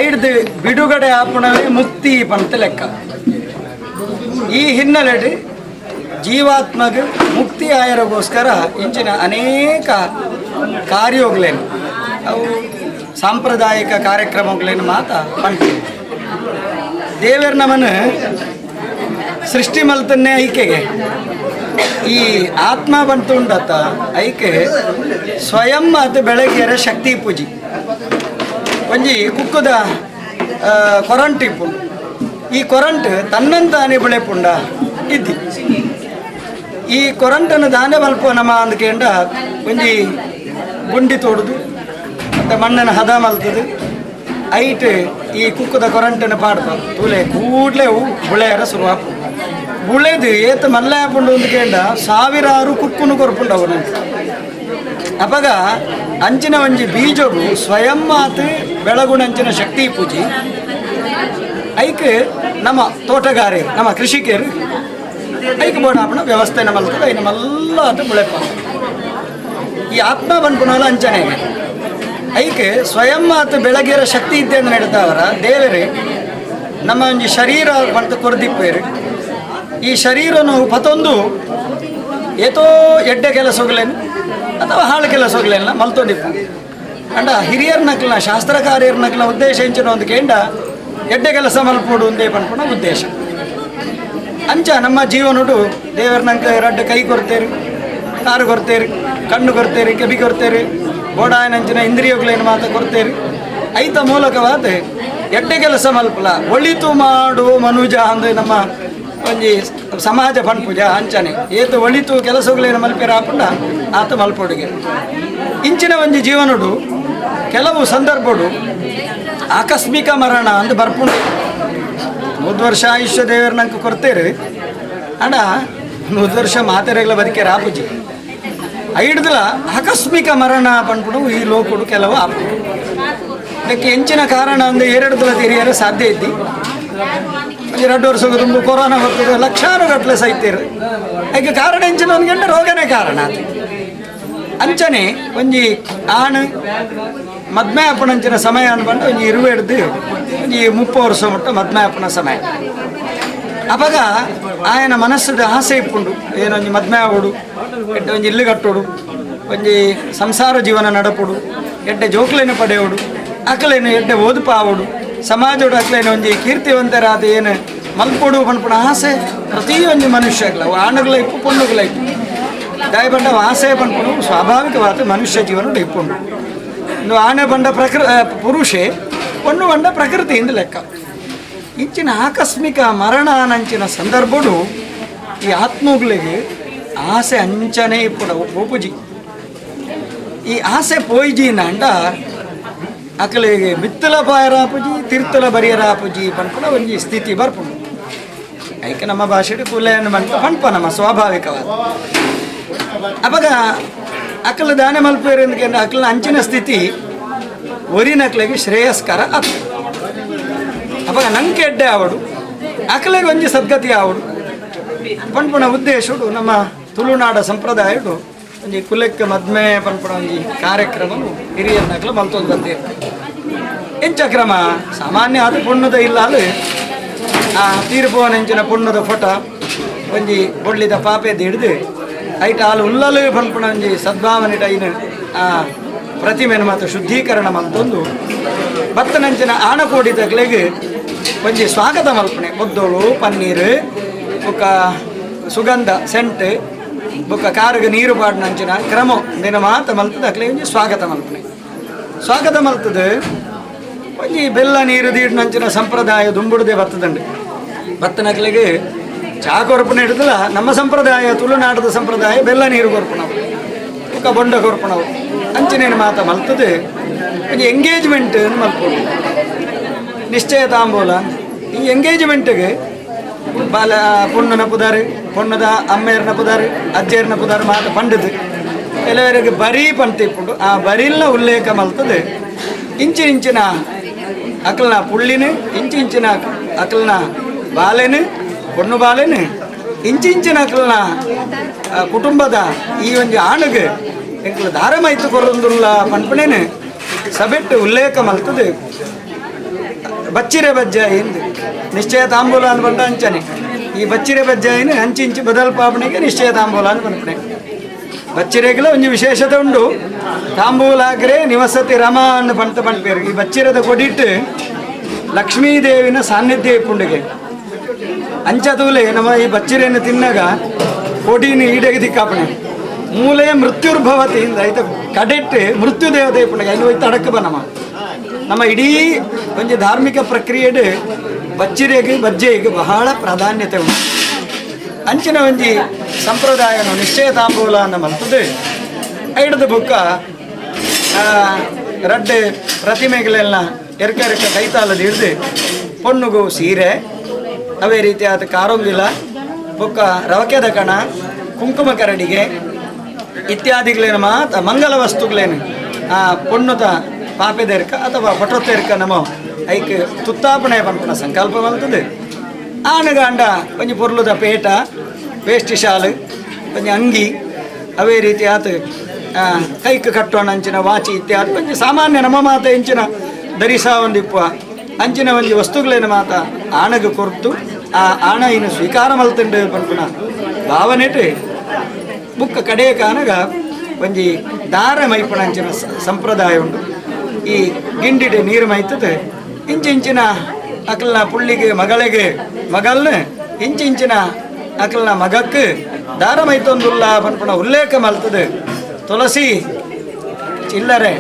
ಐಡ್ದು ಬಿಡುಗಡೆ ಆಪುಣವೇ ಮುಕ್ತಿ ಪಂತ ಲೆಕ್ಕ. ಈ ಹಿನ್ನೆಲೆ ಜೀವಾತ್ಮಗೆ ಮುಕ್ತಿ ಆಯರಗೋಸ್ಕರ ಇಂಚಿನ ಅನೇಕ ಕಾರ್ಯಗಳೇನು ಅವು ಸಾಂಪ್ರದಾಯಿಕ ಕಾರ್ಯಕ್ರಮಗಳೇನು ಮಾತ ಪಂಡ್ತೀವಿ. ದೇವರ ನಮ್ಮನ್ನು ಸೃಷ್ಟಿ ಮಲ್ತನ್ನೇ ಐಕೆಗೆ ಈ ಆತ್ಮ ಬಂತು ಉಂಡತ್ತ ಐಕೆ ಸ್ವಯಂ ಅದು ಬೆಳಗ್ಗೆರ ಶಕ್ತಿ ಪೂಜಿ ಒಂಜಿ ಕುಕ್ಕುದ ಕೊರಂಟ್ ಇಪ್ಪುಂಡು. ಈ ಕೊರಂಟ್ ತನ್ನಂತಾನೆ ಬೆಳೆಪುಂಡ ಇದ್ದಿ ಈ ಕೊರಂಟನ್ನು ದಾನೆ ಮಲ್ಪ ನಮ್ಮ ಅಂದ್ಕೇಂಡ ಒಂಜಿ ಗುಂಡಿ ತೋಡುದು ಮತ್ತು ಮಣ್ಣನ್ನು ಹದ ಮಲ್ತದು ಐಟ್ ಈ ಕುಕ್ಕುದ ಕೊರಂಟನ್ನು ಪಾಡ್ತಾರೆ ತುಲೆ ಕೂಡಲೇ ಬುಳೆಯರ ಶುರುವಾಪು ಬುಳೆದು ಏತ ಮಲ್ಲ ಹಾಪುಂಡು ಅಂದ್ಕೇಂಡ ಸಾವಿರಾರು ಕುಕ್ಕುನು ಕೊರ್ಪುಂಡು ಅವನು ಅಪಗ ಅಂಚಿನ ಒಂಜಿ ಬೀಜಗು ಸ್ವಯಂ ಮಾತು ಬೆಳಗುಣಂಚಿನ ಶಕ್ತಿ ಪೂಜಿ ಐಕ್ ನಮ್ಮ ತೋಟಗಾರರು ನಮ್ಮ ಕೃಷಿಕರು ಐಕ್ ಬೋಡಾಪಣ ವ್ಯವಸ್ಥೆ ನಮ್ಮಲ್ತದ ಐ ನಮ್ಮೆಲ್ಲ ಅದು ಮುಳೆಪ ಈ ಆತ್ಮ ಬಂದ್ಬಿಡೋಲ್ಲ ಅಂಚನೆಗೆ ಐಕೆ ಸ್ವಯಂ ಮಾತು ಬೆಳಗಿರೋ ಶಕ್ತಿ ಇದ್ದೆ ನಡೆದವರ ದೇವರೇ ನಮ್ಮ ಒಂಜಿ ಶರೀರ ಬಂತು ಕೊರ್ದಿಪ್ಪೇರು ಈ ಶರೀರನು ಪತೊಂದು ಏತೋ ಎಡ್ಡೆ ಕೆಲಸ ಹೋಗ್ಲೇನು ಅಥವಾ ಹಾಳು ಕೆಲಸ ಹೋಗ್ಲೇನ ಮಲ್ತೊಂದಿಪ್ಪ ಅಂಡ ಹಿರಿಯರ್ ನಕ್ಲನ ಶಾಸ್ತ್ರಕಾರ್ಯರ ನಕ್ಲನ ಉದ್ದೇಶ ಇಂಚಿನ ಒಂದು ಕೇಂಡ ಎಡ್ಡೆ ಕೆಲಸ ಮಲ್ಪೋಡು ಒಂದೇ ಪನ್ಪುಣ ಉದ್ದೇಶ ಅಂಚ ನಮ್ಮ ಜೀವನುಡು ದೇವರ ನಂಗೆ ರಡ್ಡು ಕೈ ಕೊಡ್ತೇರಿ ಕಾರು ಕೊಡ್ತೇರಿ ಕಣ್ಣು ಕೊಡ್ತೇರಿ ಕೆಬಿ ಕೊಡ್ತೇರಿ ಗೋಡಾಯನಂಚಿನ ಇಂದ್ರಿಯಗಳೇನು ಮಾತ ಕೊಡ್ತೇರಿ ಐತ ಮೂಲಕವಾದ ಎಡ್ಡೆ ಕೆಲಸ ಮಲ್ಪಲ ಒಳಿತು ಮಾಡುವ ಮನುಜ ಅಂದ್ರೆ ನಮ್ಮ ಒಂಜಿ ಸಮಾಜ ಪನ್ಪುಜ ಅಂಚನೆ ಏತು ಒಳಿತು ಕೆಲಸಗಳೇನು ಮಲ್ಪೇರ ಆಪಂಡ ಆತ ಮಲ್ಪೊಡುಗೆ ಇಂಚಿನ ಒಂಜಿ ಜೀವನುಡು ಕೆಲವು ಸಂದರ್ಭಡು ಆಕಸ್ಮಿಕ ಮರಣ ಅಂತ ಬರ್ಪುಂಡು 100 ವರ್ಷ ಆಯುಷ್ಯ ದೇವರ ನಂಗೆ ಕೊಡ್ತೇರಿ ಅಣ್ಣ 100 ವರ್ಷ ಮಾತೆರೆಗಳ ಬದುಕೆ ರಾಪುಜಿ ಐಡ್ದಲ ಆಕಸ್ಮಿಕ ಮರಣ ಪನ್ಪುಡು ಈ ಲೋಕುಡು ಕೆಲವು ಆಪು ಅದಕ್ಕೆ ಹೆಂಚಿನ ಕಾರಣ ಅಂದ್ರೆ 2 ದಿನ ತೆರೆಯಲು ಸಾಧ್ಯ ಇದ್ದಿ 2 ವರ್ಷದ ತುಂಬ ಕೊರೋನಾ ಬರ್ತದೆ ಲಕ್ಷಾರು ಗಟ್ಟಲೆ ಸೈತೀರು ಅದಕ್ಕೆ ಕಾರಣ ಹೆಂಚಿನ ಒಂದು ಗಂಟೆ ರೋಗನೇ ಕಾರಣ ಅದು ಅಂಚನೆ ಒಂಜಿ ಆಣ್ ಮದ್ಮೆ ಅಪ್ಪನಂಚಿನ ಸಮಯ ಅನ್ಬಂಡು ಒಂಜಿ 20 ಹಿಡ್ದು ಒಂಜಿ 30 ವರ್ಷ ಮಟ್ಟ ಮದ್ಮೆ ಅಪ್ಪನ ಸಮಯ ಅವಾಗ ಆಯನ ಮನಸ್ಸದ ಆಸೆ ಇಪ್ಪುಂಡು ಏನೊಂಜಿ ಮದ್ಮೆ ಆವೋಡು ಎಡ್ಡೆ ಒಂಜಿ ಇಲ್ಲು ಕಟ್ಟೋಡು ಒಂಜಿ ಸಂಸಾರ ಜೀವನ ನಡಪುಡು ಎಡ್ಡೆ ಜೋಕ್ಲೇನು ಪಡೆಯೋಡು ಅಕಲೇನು ಎಡ್ಡೆ ಓದುಪ ಆವೋಡು ಸಮಾಜೋಡು ಅಕ್ಲೇನು ಒಂಜಿ ಕೀರ್ತಿವಂತರಾದ ಏನು ಮಲ್ಪೋಡು ಪನ್ಪುಣ ಆಸೆ ಪ್ರತಿಯೊಂದು ಮನುಷ್ಯಗಳ ಆಣಗಳ ಇಪ್ಪು ಪೊಣ್ಣುಗಳ ಇಪ್ಪು ದಯಬಂಡ ಆಸೆ ಪನ್ಪುಣು ಸ್ವಾಭಾವಿಕವಾದ ಮನುಷ್ಯ ಜೀವನ ಇಪ್ಪುಂಡು ಇನ್ನು ಆನೆ ಬಂಡ ಪುರುಷೆ ಪೊಣ್ಣು ಬಂಡ ಪ್ರಕೃತಿಯಿಂದ ಲೆಕ್ಕ ಇಂಚಿನ ಆಕಸ್ಮಿಕ ಮರಣ ನಂಚಿನ ಸಂದರ್ಭಡು ಈ ಆತ್ಮಗಳಿಗೆ ಆಸೆ ಅಂಚನೆ ಇಪ್ಪುಡ ಪೋಪುಜಿ ಈ ಆಸೆ ಪೋಯ್ಜಿನ ಅಂಡ ಅಕಲಿಗೆ ಬಿತ್ತಲ ಬಾಯರಾಪುಜಿ ತಿರ್ತಲ ಬರಿಯರಾಪುಜಿ ಪನ್ಪುಣ ಒಂಜಿ ಸ್ಥಿತಿ ಬರ್ಪುಂಡು ಐಕೆ ನಮ್ಮ ಭಾಷೆಡು ಕುಲೆಯನ್ನು ಪನ್ಪ ನಮ್ಮ ಸ್ವಾಭಾವಿಕವಾದ ಅವಾಗ ಅಕಲ ದಾನೆ ಮಲ್ಪೇರೆಂದ್ರೆ ಅಕಲನ ಅಂಚಿನ ಸ್ಥಿತಿ ಒರಿನಕ್ಲಿಗೆ ಶ್ರೇಯಸ್ಕರ ಅತ್ ಅವಾಗ ನಂಗೆ ಎಡ್ಡೆ ಆವಡು ಅಕಲಿಗೆ ಒಂಜಿ ಸದ್ಗತಿ ಆವಡು ಪನ್ಪುಣ ಉದ್ದೇಶಡು ನಮ್ಮ ತುಳುನಾಡ ಸಂಪ್ರದಾಯಡು ಒಂಜಿ ಕುಲಕ್ಕೆ ಮದ್ಮೆ ಪನ್ಪುಣ ಒಂಜಿ ಕಾರ್ಯಕ್ರಮ ಹಿರಿಯರ್ನಕ್ಲ ಮಲ್ತೊಂದು ಬಂದಿರು ಎಂಚ ಕ್ರಮ ಸಾಮಾನ್ಯ ಅದು ಪುಣ್ಣದ ಇಲ್ಲ ಅಲ್ಲಿ ಆ ತೀರ್ಪುವನೆಂಚಿನ ಪುಣ್ಣದ ಫೋಟೋ ಒಂಜಿ ಬೊಳ್ಳಿದ ಪಾಪೆದ್ದು ಹಿಡಿದು ಐಟ ಹಾಲು ಉಲ್ಲಲು ಪನ್ಪುಣ ಒಂಜಿ ಸದ್ಭಾವನೆ ಐನು ಆ ಪ್ರತಿಮೆನ ಮಾತು ಶುದ್ಧೀಕರಣ ಮಲ್ತೊಂದು ಭತ್ತನಂಚಿನ ಆಣಕೋಡಿ ತಗ್ಲೆಗೆ ಒಂಜಿ ಸ್ವಾಗತ ಮಲ್ಪಣೆ ಬೊದ್ದೋಳು ಪನ್ನೀರು ಬೊಕ್ಕ ಸುಗಂಧ ಸೆಂಟ್ ಬೊಕ್ಕ ಕಾರಿಗೆ ನೀರು ಪಾಡಿನಂಚಿನ ಕ್ರಮ ದಿನ ಮಾತ ಮಲ್ತದ ಅಕ್ಲೆ ಒಂಜಿ ಸ್ವಾಗತ ಮಲ್ಪಣೆ ಸ್ವಾಗತ ಮಲ್ತದ ಒಂಜಿ ಬೆಲ್ಲ ನೀರು ದೀಡ್ನಂಚಿನ ಸಂಪ್ರದಾಯ ದುಂಬುಡದೆ ಬರ್ತದಂಡು ಭತ್ತನಕ್ಲೆಗೆ ಚಾ ಕೊರ್ಪಣೆ ಹಿಡಿದಲ್ಲ ನಮ್ಮ ಸಂಪ್ರದಾಯ ತುಳುನಾಡದ ಸಂಪ್ರದಾಯ ಬೆಲ್ಲ ನೀರು ಕೊರ್ಪಣವು ಬೊಕ್ಕ ಬೊಂಡ ಕೊರ್ಪಣವು ಅಂಚಿನೇನು ಮಾತ ಮಲ್ತದೆ ಒಂಜಿ ಎಂಗೇಜ್ಮೆಂಟ್ ಮಲ್ಪೋದು ನಿಶ್ಚಯ ತಾಂಬೂಲ ಈ ಎಂಗೇಜ್ಮೆಂಟ್ಗೆ ಬಾಲ ಪುಣ್ಣನ ಪುದಾರು ಪೊಣ್ಣದ ಅಮ್ಮೆಯರ್ನ ಪುದಾರು ಅಜ್ಜೇರ್ನ ಪುದಾರು ಮಾತ ಪಂಡದು ಕೆಲವರಿಗೆ ಬರೀ ಪಂತಿಪ್ಪುಂಡು ಆ ಬರೀಲ್ನ ಉಲ್ಲೇಖ ಮಲ್ತದೆ ಇಂಚಿನ ಅಕಲ್ನ ಪುಳ್ಳಿನ ಇಂಚಿನ ಅಕಲ್ನ ಬಾಲೆನು ಪೊಣ್ಣು ಬಾಲೆನು ಇಂಚಿನ ಅಕಲ್ನ ಕುಟುಂಬದ ಈ ಒಂದು ಆಣಗೆ ಎಂಕಲ ದಾರಮೈತು ಕೊರೊಂದುಲ್ಲ ಪನ್ಪಣೇನು ಸಬೆಟ್ಟು ಉಲ್ಲೇಖ ಮಲ್ತದೆ ಬಚ್ಚಿರೆ ಬಜ್ಜಾಯಿಂದು ನಿಶ್ಚಯ ತಾಂಬೂಲ ಅಂತ ಬಂದ ಅಂಚನೆ ಈ ಬಚ್ಚಿರೆ ಬಜ್ಜಾಯಿನ ಹಂಚಿಂಚು ಬದಲ್ಪಾಪಣೆಗೆ ನಿಶ್ಚಯ ತಾಂಬೂಲ ಅಂತ ಬಂದ್ಪಣೆ ಬಚ್ಚಿರೆಗಳ ಒಂದು ವಿಶೇಷತೆ ಉಂಡು ತಾಂಬೂಲಾಗ್ರೆ ನಿವಸತಿ ರಮ ಅನ್ನು ಬಂತ ಬಂದ್ಪೇರು ಈ ಬಚ್ಚಿರದ ಕೊಡಿಟ್ಟು ಲಕ್ಷ್ಮೀದೇವಿನ ಸಾನ್ನಿಧ್ಯ ಇಪ್ಪುಂಡಿಗೆ ಅಂಚತೂಲೆ ನಮ್ಮ ಈ ಬಚ್ಚಿರೆಯನ್ನು ತಿನ್ನಾಗ ಕೊಡಿನ ಈಡೆಗೆ ದಿಕ್ಕಾಪಣೆ ಮೂಲೆ ಮೃತ್ಯುರ್ಭವತಿ ಆಯ್ತು ಕಡೆಟ್ಟು ಮೃತ್ಯು ದೇವತೆ ಇಪ್ಪುಂಡಿಗೆ ಅಲ್ಲಿ ಹೋಯ್ತು ಅಡಕ ನಮ್ಮ ಇಡೀ ಒಂದು ಧಾರ್ಮಿಕ ಪ್ರಕ್ರಿಯೆಡು ಬಚ್ಚಿರೆಗೆ ಬಜ್ಜೆಗೆ ಬಹಳ ಪ್ರಾಧಾನ್ಯತೆ ಉಂಟು ಅಂಚಿನ ಒಂಜಿ ಸಂಪ್ರದಾಯನು ನಿಶ್ಚಯ ತಾಂಬೂಲ ಅನ್ನ ಮಲ್ತದೆ ಐಡದ ಬುಕ್ಕ ರಡ್ಡೆ ಪ್ರತಿಮೆಗಳೆಲ್ಲ ಎರಕ ಕೈತಾಲದ ಹಿಡಿದು ಪೊಣ್ಣುಗು ಸೀರೆ ಅವೇ ರೀತಿಯಾದ ಕಾರೊಂಗಿಲ ಬುಕ್ಕ ರವಕೆದ ಕಣ ಕುಂಕುಮ ಕರಡಿಗೆ ಇತ್ಯಾದಿಗಳೇನು ಮಾತ ಮಂಗಲ ವಸ್ತುಗಳೇನು ಪೊಣ್ಣುದ ಪಾಪೆದೆರ್ಕ ಅಥವಾ ಪಟೊತ್ತೆರ್ಕ ನಮ ಐಕ್ ತುತ್ತಾಪಣೆ ಪನ್ಪುನ ಸಂಕಲ್ಪ ಮಲ್ತದೆ ಆನಗಾಂಡ ಒಂಜಿ ಪೊರ್ಲುದ ಪೇಟ ವೇಷ್ಟಿ ಶಾಲು ಒಂಜಿ ಅಂಗಿ ಅವೇ ರೀತಿ ಆತ ಕೈಕ್ ಕಟ್ಟೋಣ ಅಂಚಿನ ವಾಚಿ ಇತ್ಯಾದಿ ಒಂಜಿ ಸಾಮಾನ್ಯ ನಮ್ಮ ಮಾತ ಇಂಚಿನ ಧರಿಸಾ ಒಂದಿಪ್ಪ ಅಂಚಿನ ಒಂಜಿ ವಸ್ತುಗಳೇನು ಮಾತ ಆಣಗ ಕೊರ್ತು ಆ ಆಣ ಇನ್ನು ಸ್ವೀಕಾರ ಮಲ್ತಂಡು ಪನ್ಪುನ ಭಾವನೆಟ್ ಬುಕ್ಕ ಕಡೆ ಕಾನಗ ಒಂಜಿ ದಾರ ಮೈಪುಣ ಅಂಚಿನ ಸಂಪ್ರದಾಯ ಉಂಟು. ಈ ಗಿಂಡಿಡೆ ನೀರು ಮೈತದೆ ಇಂಚಿಂಚಿನ ಅಕಲ್ನ ಪುಳ್ಳಿಗೆ ಮಗಳಿಗೆ ಮಗಲ್ನ ಇಂಚಿಂಚಿನ ಅಕಲ್ನ ಮಗಕ್ಕೆ ದಾರ ಮೈತೊಂದುಲ್ಲ ಪನ್ಪುಣ ಉಲ್ಲೇಖ ಮಲ್ತದೆ. ತುಳಸಿ ಚಿಲ್ಲರೆ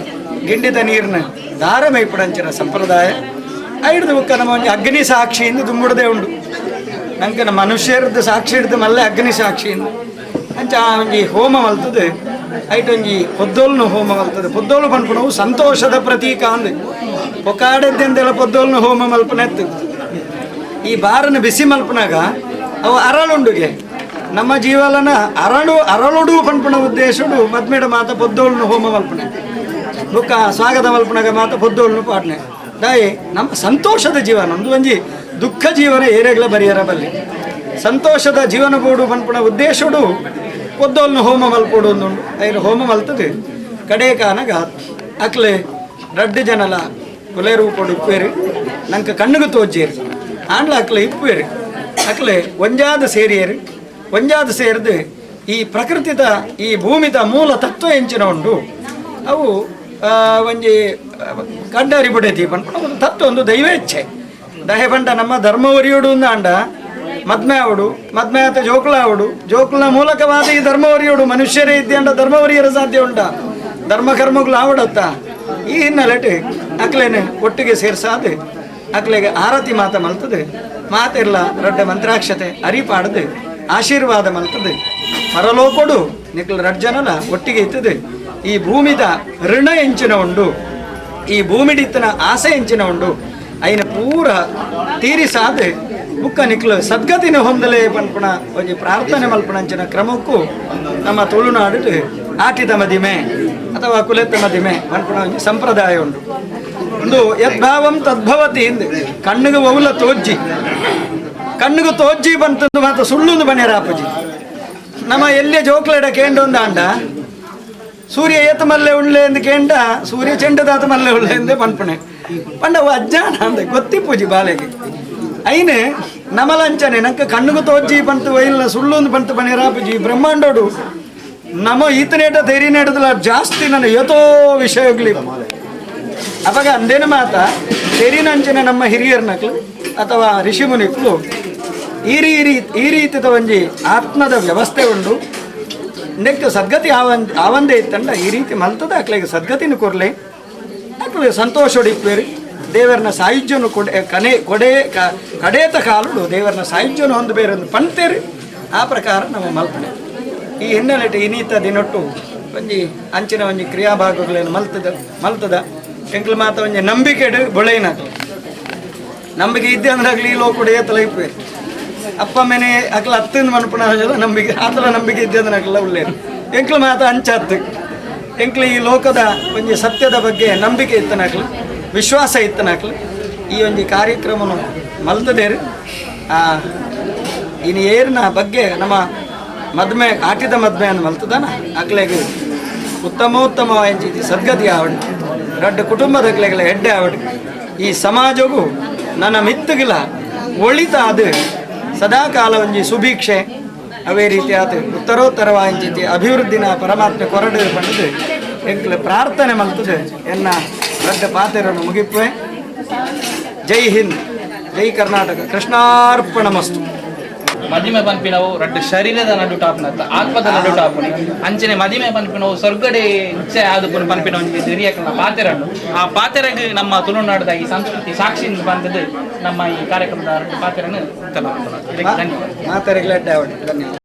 ಗಿಂಡಿದ ನೀರಿನ ದಾರ ಮೈಪುಣಂಚಿನ ಸಂಪ್ರದಾಯ ಐಡ್ದು ಬುಕ್ಕ ನಮ್ಮ ಒಂಜಿ ಅಗ್ನಿ ಸಾಕ್ಷಿಯಿಂದ ದುಂಬುಡದೆ ಉಂಡು. ನಂಗೆ ನಮ್ಮ ಮನುಷ್ಯರದ್ದು ಸಾಕ್ಷಿ ಹಿಡ್ದು ಮಲ್ಲೆ ಅಗ್ನಿ ಸಾಕ್ಷಿಯಿಂದ ಅಂಚ ಒಂಜಿ ಹೋಮ ಮಲ್ತದೆ. ಐಟೊಂಜಿ ಪೊದ್ದೋಲ್ನು ಹೋಮ ಮಲ್ತದೆ. ಪೊದ್ದೋಲು ಪನ್ಪುಣವು ಸಂತೋಷದ ಪ್ರತೀಕ ಅಂದು ಪೊಕಾಡೆದ್ದೆಂದೆಲ್ಲ ಪೊದ್ದೋಲ್ನು ಹೋಮ ಮಲ್ಪನೆತ್ತು. ಈ ಬಾರನ ಬಿಸಿ ಮಲ್ಪನಾಗ ಅವು ಅರಳುಂಡುಗೆ ನಮ್ಮ ಜೀವಲನ ಅರಳುಡು ಪನ್ಪುಣ ಉದ್ದೇಶಡು ಮದ್ಮೇಡ ಮಾತ ಪೊದ್ದೋಲ್ನು ಹೋಮ ಮಲ್ಪನೆ ಬುಕ್ಕ ಸ್ವಾಗತ ಮಲ್ಪನಾಗ ಮಾತ ಪೊದ್ದೋಲ್ನು ಪಾಡ್ನೆ ದಾಯಿ ನಮ್ಮ ಸಂತೋಷದ ಜೀವನ ಒಂದು ಒಂಜಿ ದುಃಖ ಜೀವನ ಏರೆಗ್ಲ ಬರಿಯರ ಬಲ್ಲಿ ಸಂತೋಷದ ಜೀವನ ಬೋಡು ಪನ್ಪುಣ ಉದ್ದೇಶಡು ಪೊದ್ದೋಲ್ನು ಹೋಮ ಮಲ್ಪೋಡು ಒಂದುಂಡು ಐದು ಹೋಮ ಮಲ್ತದೆ. ಕಡೆ ಕಾನಗ ಅಕ್ಲೆ ರಡ್ಡು ಜನಲ ಕುಲೆ ರೂಪೋಡು ಇಪ್ಪೇರಿ ನಂಗೆ ಕಣ್ಣಿಗೆ ತೋಜೇರಿ ಆಂಡ್ಲ ಅಕ್ಲೆ ಇಪ್ಪೇರಿ ಅಕ್ಲೆ ಒಂಜಾದ ಸೇರಿಯೇರಿ ಒಂಜಾದ ಸೇರಿದು ಈ ಪ್ರಕೃತಿದ ಈ ಭೂಮಿದ ಮೂಲ ತತ್ವ ಎಂಚಿನ ಉಂಡು ಅವು ಒಂಜಿ ಕಡ್ಡಾರಿ ಬಿಡೈತಿ ಪನ್ಪುಣ ಒಂದು ತತ್ವ ಒಂದು ದೈವೇಚ್ಛೆ ದಹೆ ಪಂಡ ನಮ್ಮ ಧರ್ಮ ಒರಿಯೋಡು ಒಂದು ಆಂಡ ಮದ್ಮೆ ಆವಡು ಮದ್ಮೆ ಆತ ಜೋಕುಳ ಆವಡು ಜೋಕುಳ ಮೂಲಕವಾದ ಈ ಧರ್ಮ ಒರಿಯೋಡು ಮನುಷ್ಯರೇ ಇದ್ದಂಡ ಧರ್ಮ ಒರಿಯರ ಸಾಧ್ಯ ಉಂಟ ಧರ್ಮ ಕರ್ಮಗಳು ಆವಡತ್ತ. ಈ ಹಿನ್ನೆಲೆ ಅಕ್ಲೇನೆ ಒಟ್ಟಿಗೆ ಸೇರ್ಸಾದೆ ಅಕ್ಲೆಗೆ ಆರತಿ ಮಾತ ಮಲ್ತದೆ. ಮಾತೆಲ್ಲ ರಡ್ಡ ಮಂತ್ರಾಕ್ಷತೆ ಅರಿಪಾಡದೆ ಆಶೀರ್ವಾದ ಮಲ್ತದೆ. ಪರಲೋಕೊಡು ನಿಕ್ಲ ರಡ್ಜನಲ ಒಟ್ಟಿಗೆ ಇರ್ತದೆ. ಈ ಭೂಮಿದ ಋಣ ಎಂಚಿನ ಉಂಡು ಈ ಭೂಮಿಡಿತ್ತನ ಆಸೆ ಎಂಚಿನ ಉಂಡು ಐನ ಪೂರ ತೀರಿಸಾದೆ ಬುಕ್ಕ ನಿಕ್ಲು ಸದ್ಗತಿನ ಹೊಂದಲೇ ಪನ್ಪುಣ ಒಂಜಿ ಪ್ರಾರ್ಥನೆ ಮಲ್ಪಣಂಚಿನ ಕ್ರಮಕ್ಕೂ ನಮ್ಮ ತುಳುನಾಡು ಆಟಿದ ಮದಿಮೆ ಅಥವಾ ಕುಲೆತ್ತ ಮದಿಮೆ ಪನ್ಪುಣ ಒಂಜಿ ಸಂಪ್ರದಾಯ ಉಂಟು. ಒಂದು ಯದ್ಭಾವಂ ತದ್ಭವತಿ ಇಂದು ಕಣ್ಣಿಗೆ ಒವುಲ ತೋಜ್ಜಿ ಕಣ್ಣಿಗೆ ತೋಜ್ಜಿ ಬಂತಂದು ಮಾತ್ರ ಸುಳ್ಳುಂದು ಬನ್ಯರಾಪಜಿ ನಮ್ಮ ಎಲ್ಲೇ ಜೋಕ್ಲೆಡ ಕೇಂಡೊಂದು ಆಂಡ ಸೂರ್ಯ ಏತ ಮಲ್ಲೆ ಉಳ್ಳೆ ಎಂದು ಕೇಂಡ ಸೂರ್ಯ ಚೆಂಡದಾತ ಮಲ್ಲೆ ಉಳ್ಳೆ ಎಂದೇ ಪನ್ಪುಣೆ ಪಂಡವು ಅಜ್ಜಾನ ಅಂದೆ ಗೊತ್ತಿಪ್ಪುಜಿ ಬಾಲೆಗೆ ಐನೆ ನಮಲಂಚನೆ ನಂಗೆ ಕಣ್ಣಿಗೆ ತೋಜ್ಜಿ ಬಂತು ವೈಲ್ನ ಸುಳ್ಳೊಂದು ಬಂತು ಬನ್ನಿರಾಪಜಿ ಬ್ರಹ್ಮಾಂಡೋಡು ನಮ್ಮ ಈತನೇಟ ಧೈರ್ಯ ನಡೆದಲ್ಲ ಜಾಸ್ತಿ ನನ್ನ ಯಥೋ ವಿಷಯಗಳು ಅವಾಗ ಅಂದೇನ ಮಾತ ತೆರಿನಂಚಿನ ನಮ್ಮ ಹಿರಿಯರ ನಕ್ಲು ಅಥವಾ ಋಷಿಮುನಿಕ್ಲು ಈ ರೀತಿದ ಒಂಜಿ ಆತ್ಮದ ವ್ಯವಸ್ಥೆ ಉಂಡು. ನೆಕ್ಸ್ಟ್ ಸದ್ಗತಿ ಆವಂದೇ ಇತ್ತಂಡ ಈ ರೀತಿ ಮಲ್ತದ ಅಕ್ಲೆಗೆ ಸದ್ಗತಿನ ಕೊರ್ಲೆ ಅಕ್ಲೆ ಸಂತೋಷ ಹೊಡಿಪ್ಪೇರಿ ದೇವರನ್ನ ಸಾಯುಜ್ಯನು ಕಡೇತ ಕಾಲುಡು ದೇವರನ್ನ ಸಾಯುಜ್ಯನು ಹೊಂದು ಬೇರೆ ಒಂದು ಪಂತೇರಿ ಆ ಪ್ರಕಾರ ನಮ್ಮ ಮಲ್ಪನೆ. ಈ ಹಿನ್ನೆಲೆ ಇನೀತ ದಿನೊಟ್ಟು ಒಂಜಿ ಅಂಚಿನ ಒಂಜಿ ಕ್ರಿಯಾಭಾಗಗಳೇನು ಮಲ್ತದ ಎಂಕ್ಲು ಮಾತ ಒಂಜಿ ನಂಬಿಕೆಡು ಬೊಳೆನಾಗ್ಲಿ ನಂಬಿಕೆ ಇದ್ದೆ ಅಂದ್ರಾಗ್ಲಿ ಈ ಲೋಕುಡು ಏತಲ ಇಪ್ಪೇರಿ ಅಪ್ಪ ಮನೆ ಅಕ್ಲ ಹತ್ತಿನ ಮನ್ಪುಣ ನಂಬಿಕೆ ಆತಲ ನಂಬಿಕೆ ಇದ್ದೆ ಅಂದ್ರಾಗಲ್ಲ ಒಳ್ಳೆಯದು ಎಂಕ್ಲು ಮಾತ ಅಂಚತ್ತು ಎಂಕ್ಲು ಈ ಲೋಕದ ಒಂಜಿ ಸತ್ಯದ ಬಗ್ಗೆ ನಂಬಿಕೆ ಇತ್ತನಾಗ್ಲಿ ವಿಶ್ವಾಸ ಇತ್ತನಾಗ್ಲಿ ಈ ಒಂದು ಕಾರ್ಯಕ್ರಮನು ಮಲ್ತದೇರಿ ಇನ್ನು ಏರಿನ ಬಗ್ಗೆ ನಮ್ಮ ಮದ್ಮೆ ಆಟಿದ ಮದ್ಮೆಯನ್ನು ಮಲ್ತದಾನ ಅಕ್ಲೆಗೆ ಉತ್ತಮೋತ್ತಮ ಎಂಚಿತಿ ಸದ್ಗತಿ ಆವಡು ದೊಡ್ಡ ಕುಟುಂಬದ ಅಕ್ಲೆಗಳ ಹೆಡ್ಡೆ ಆವಡು ಈ ಸಮಾಜವು ನನ್ನ ಮಿತ್ತಗಿಲ ಒಳಿತಾದ ಸದಾಕಾಲ ಒಂಜಿ ಸುಭೀಕ್ಷೆ ಅವೇ ರೀತಿ ಆತ ಉತ್ತರೋತ್ತರವಾಂಚಿತಿ ಅಭಿವೃದ್ಧಿನ ಪರಮಾತ್ಮ ಕೊರಡು ಪಂಡದು ಎಂಕ್ಲೆ ಪ್ರಾರ್ಥನೆ ಮಲ್ತದೆ ಎನ್ನ ದೊಡ್ಡ ಪಾತೆರನ್ನು ಮುಗಿಪುವೆ. ಜೈ ಹಿಂದ್, ಜೈ ಕರ್ನಾಟಕ. ಕೃಷ್ಣಾರ್ಪಣಮಸ್ತು. ಮದಿಮೆ ಪನ್ಪಿನವು ರಡ್ಡು ಶರೀರದ ನಡು ಟಾಪ್ನತ್ತ ಆತ್ಮದ ನಡು ಟಾಪುನಿ ಅಂಚನೆ ಮದಿಮೆ ಪನ್ಪಿನವು ಸ್ವರ್ಗಡೆ ಇಚ್ಛೆ ಆದುಕೊಂಡು ಪನ್ಪಿನ ಒಂದು ಹಿರಿಯಕನ ಪಾತೆರನ್ನು ಆ ಪಾತೆರೆಗೆ ನಮ್ಮ ತುಳುನಾಡದ ಈ ಸಂಸ್ಕೃತಿ ಸಾಕ್ಷಿಯಿಂದ ಬಂದದ್ದು ನಮ್ಮ ಈ ಕಾರ್ಯಕ್ರಮದ ಪಾತೆರನ್ನು ಧನ್ಯವಾದ.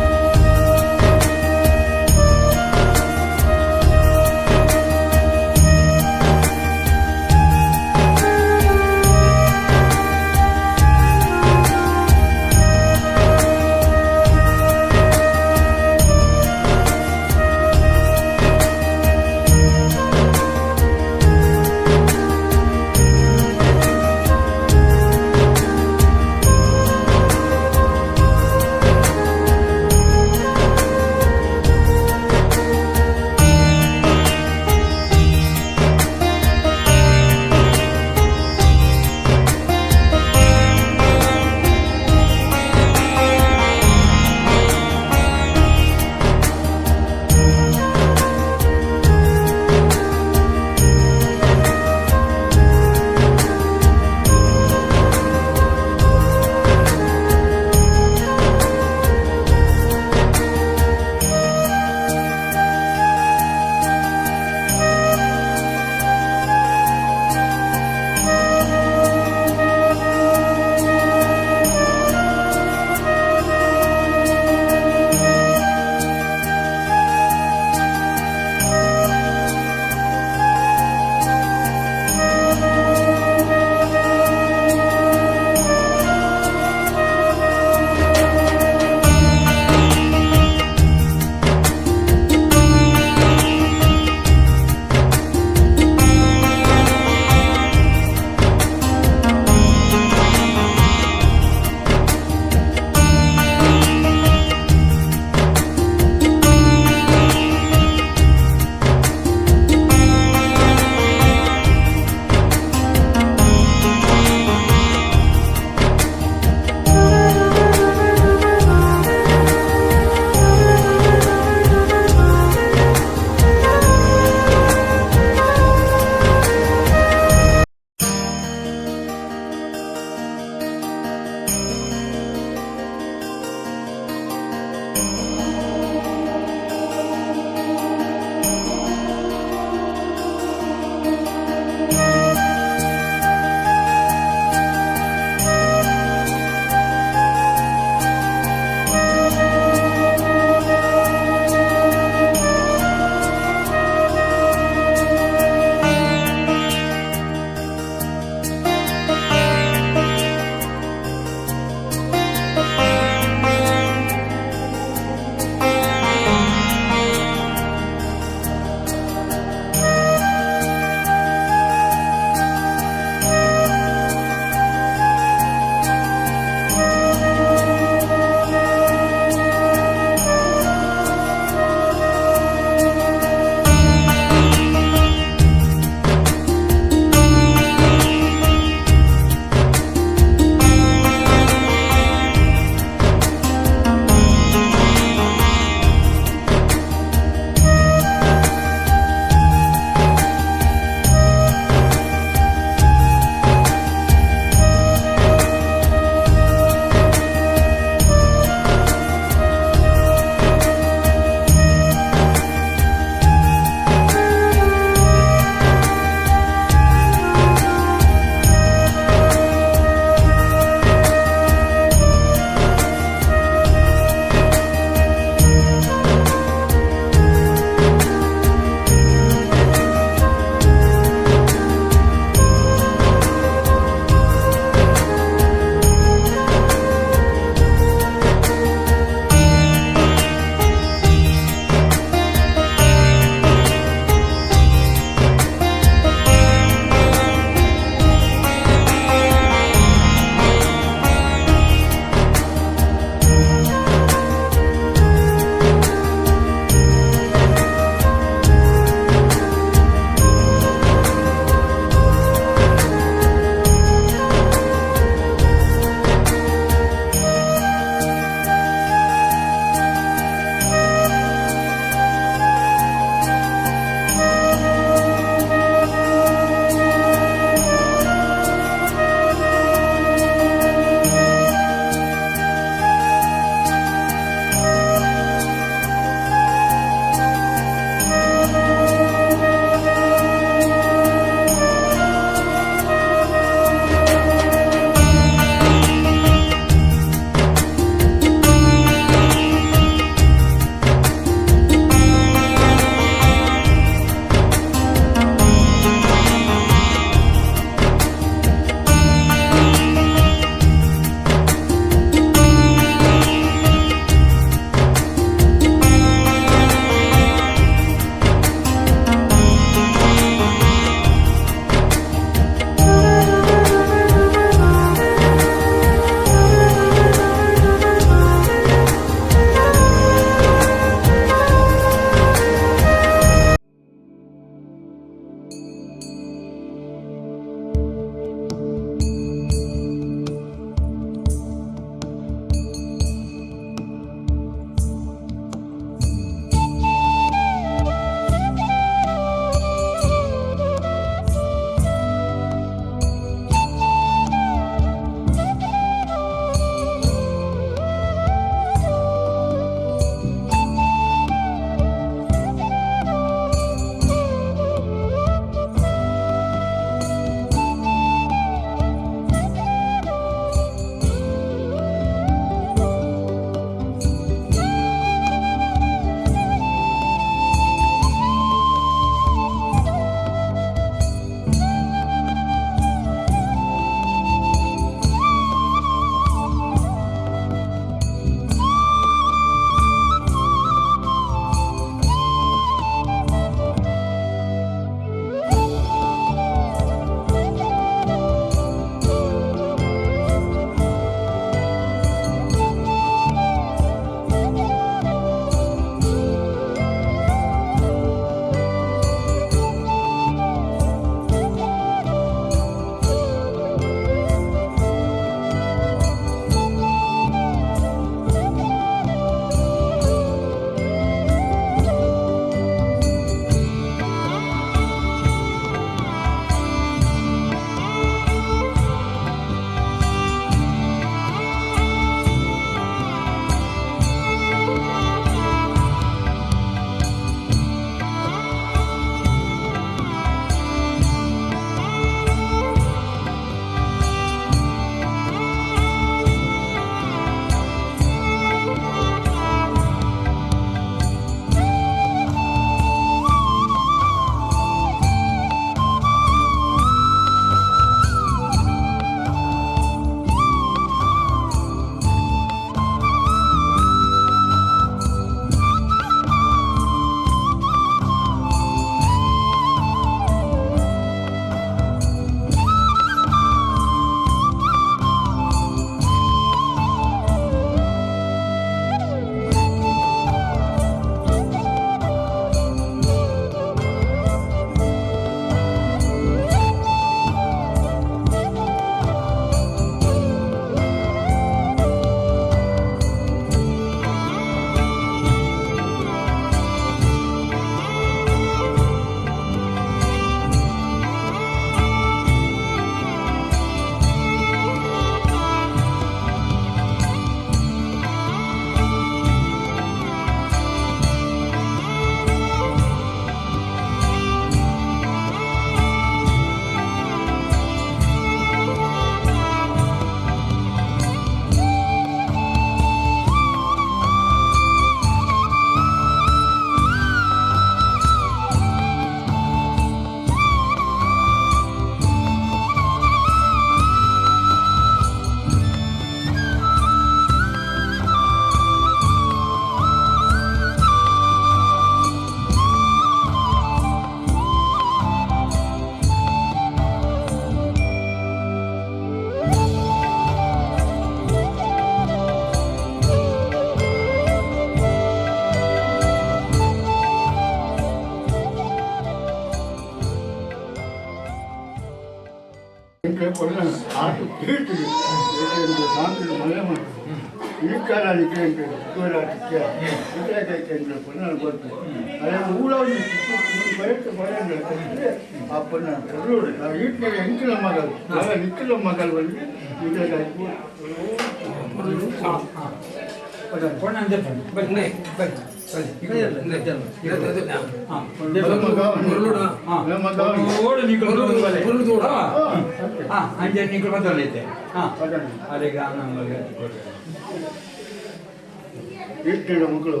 ಈಟಿನ ಮಕ್ಕಳು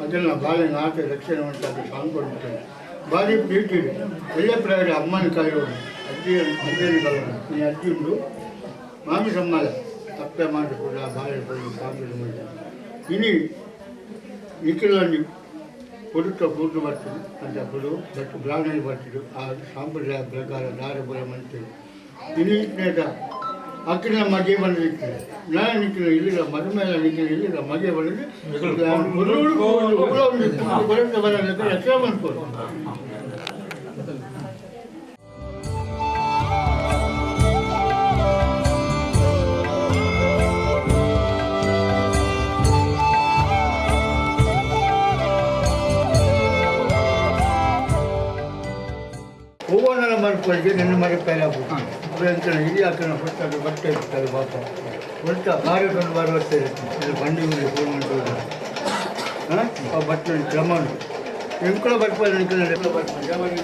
ಅದೆಲ್ಲ ಬಾಲಿನ ಆಟ ರಕ್ಷಣೆ ಉಂಟಾಗಿ ಸಾಂಗ್ಕೊಳ್ತಾರೆ ಭಾರಿ ಈಟಿದೆ ಒಳ್ಳೆ ಪ್ರಾಯ ಅಮ್ಮನ ಕಾಯೋದು ಅಜ್ಜಿಯನ್ನು ಕಾಯೋದು ಈ ಅಜ್ಜಿಂದು ಮಾಮಿ ಸಮ್ಮಾಲ ತಪ್ಪೆ ಮಾಡಿ ಕೂಡ ಬಾಳೆ ಪಡೆದು ಸಾಂಗ್ಗಳು ಮಾಡ್ತಾರೆ ಇನಿ ನಿಖಿಲನ್ನು ಕೊಡುತ್ತ ಕೂತು ಬರ್ತೀವಿ ಅಂತ ಕೊಡು ಬಟ್ ಬ್ರಾಹ್ಮಣಿ ಬರ್ತಿದ್ರು ಆ ಸಾಂಪ್ರದಾಯ ಪ್ರಕಾರ ದಾರ ಬರ ಮಾಡ್ತೀವಿ ಇನಿ ನೇತ ಅಕ್ಕಿನ ಮಗೆ ಬಂದಿರ್ತದೆ ನಾನು ನಿಖಿಲ ಇಲ್ಲಿಗ ಮದುಮೇಲೆ ನಿಖಿಲ ಇಲ್ಲಿಗ ಮಗೆ ಬಂದಿದ್ದು ಬರುತ್ತೆ ಬರಲಿಕ್ಕೆ ರಕ್ಷಣೆ ಮಾಡ್ಕೊಂಡು ಹೂವನ್ನೆಲ್ಲ ಮರ್ಕೊಳ್ಳಿ ನನ್ನ ಮರಕ್ಕಾಯಿ ಅಂತ ಇಡೀ ಹಾಕೋಣ ಹೊರತಾಗ ಬಟ್ಟೆ ಇರ್ತಾರೆ ಪಾಪ ಹೊರತ ಕಾರ್ಯಕ್ರಮ ಬರುವತ್ತೆ ಇದು ಬಂಡಿಗಳು ಫೋನ್ ಮಾಡ್ಬೋದು ಹಾಂ ಆ ಬಟ್ಟೆ ಕ್ರಮ ಎಂಕಳ ಬರ್ಬೋದು ಎಂಕಳ ಬರ್ಬೋದು ಜಮಾನಿಗೆ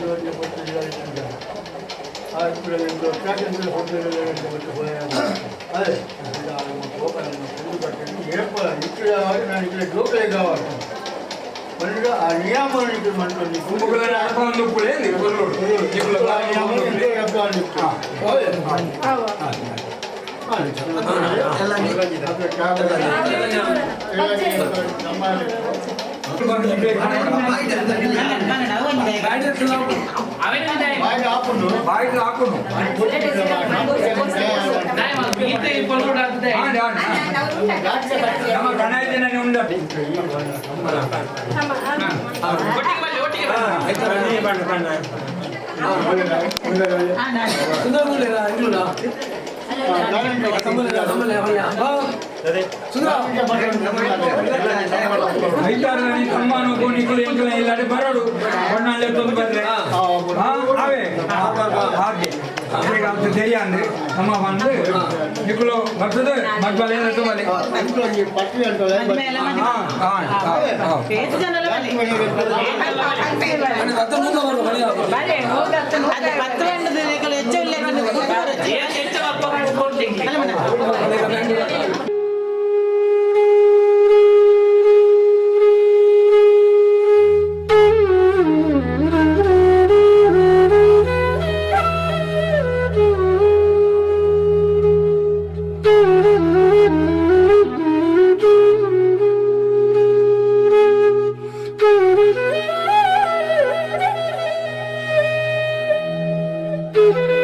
ಅದೇ ಜೋಕಲೆ ಕಾవాలి పండుగ ఆ నియామానికి మనకి కుంభకల అకౌంట్ కూడా లేదు ఇప్పుడు ఆ నియామానికి అకౌంట్ ಅಮ್ಮನು ಕೋಣಿಗಳು ಎಂಕಲ ಇಲ್ಲದೆ ಬರೋಡು ಹೊಣ್ಣಾಲೆ ತಂದು ಬಂದ್ರೆ ಅವೇ ಹಾಗೆ ಅಂತ தெரியாது நம்ம வந்து இக்குளோ மற்றது மக்களை நட்டுமலை பட்டி ಅಂತಲ್ಲ பேச்சு ஜன்னல பள்ளி அது 10 வேண்டது നിങ്ങൾ ಹೆಚ್ಚು ಇಲ್ಲ ಹೆಚ್ಚು ಕೊಡ್ತೀನಿ Thank you.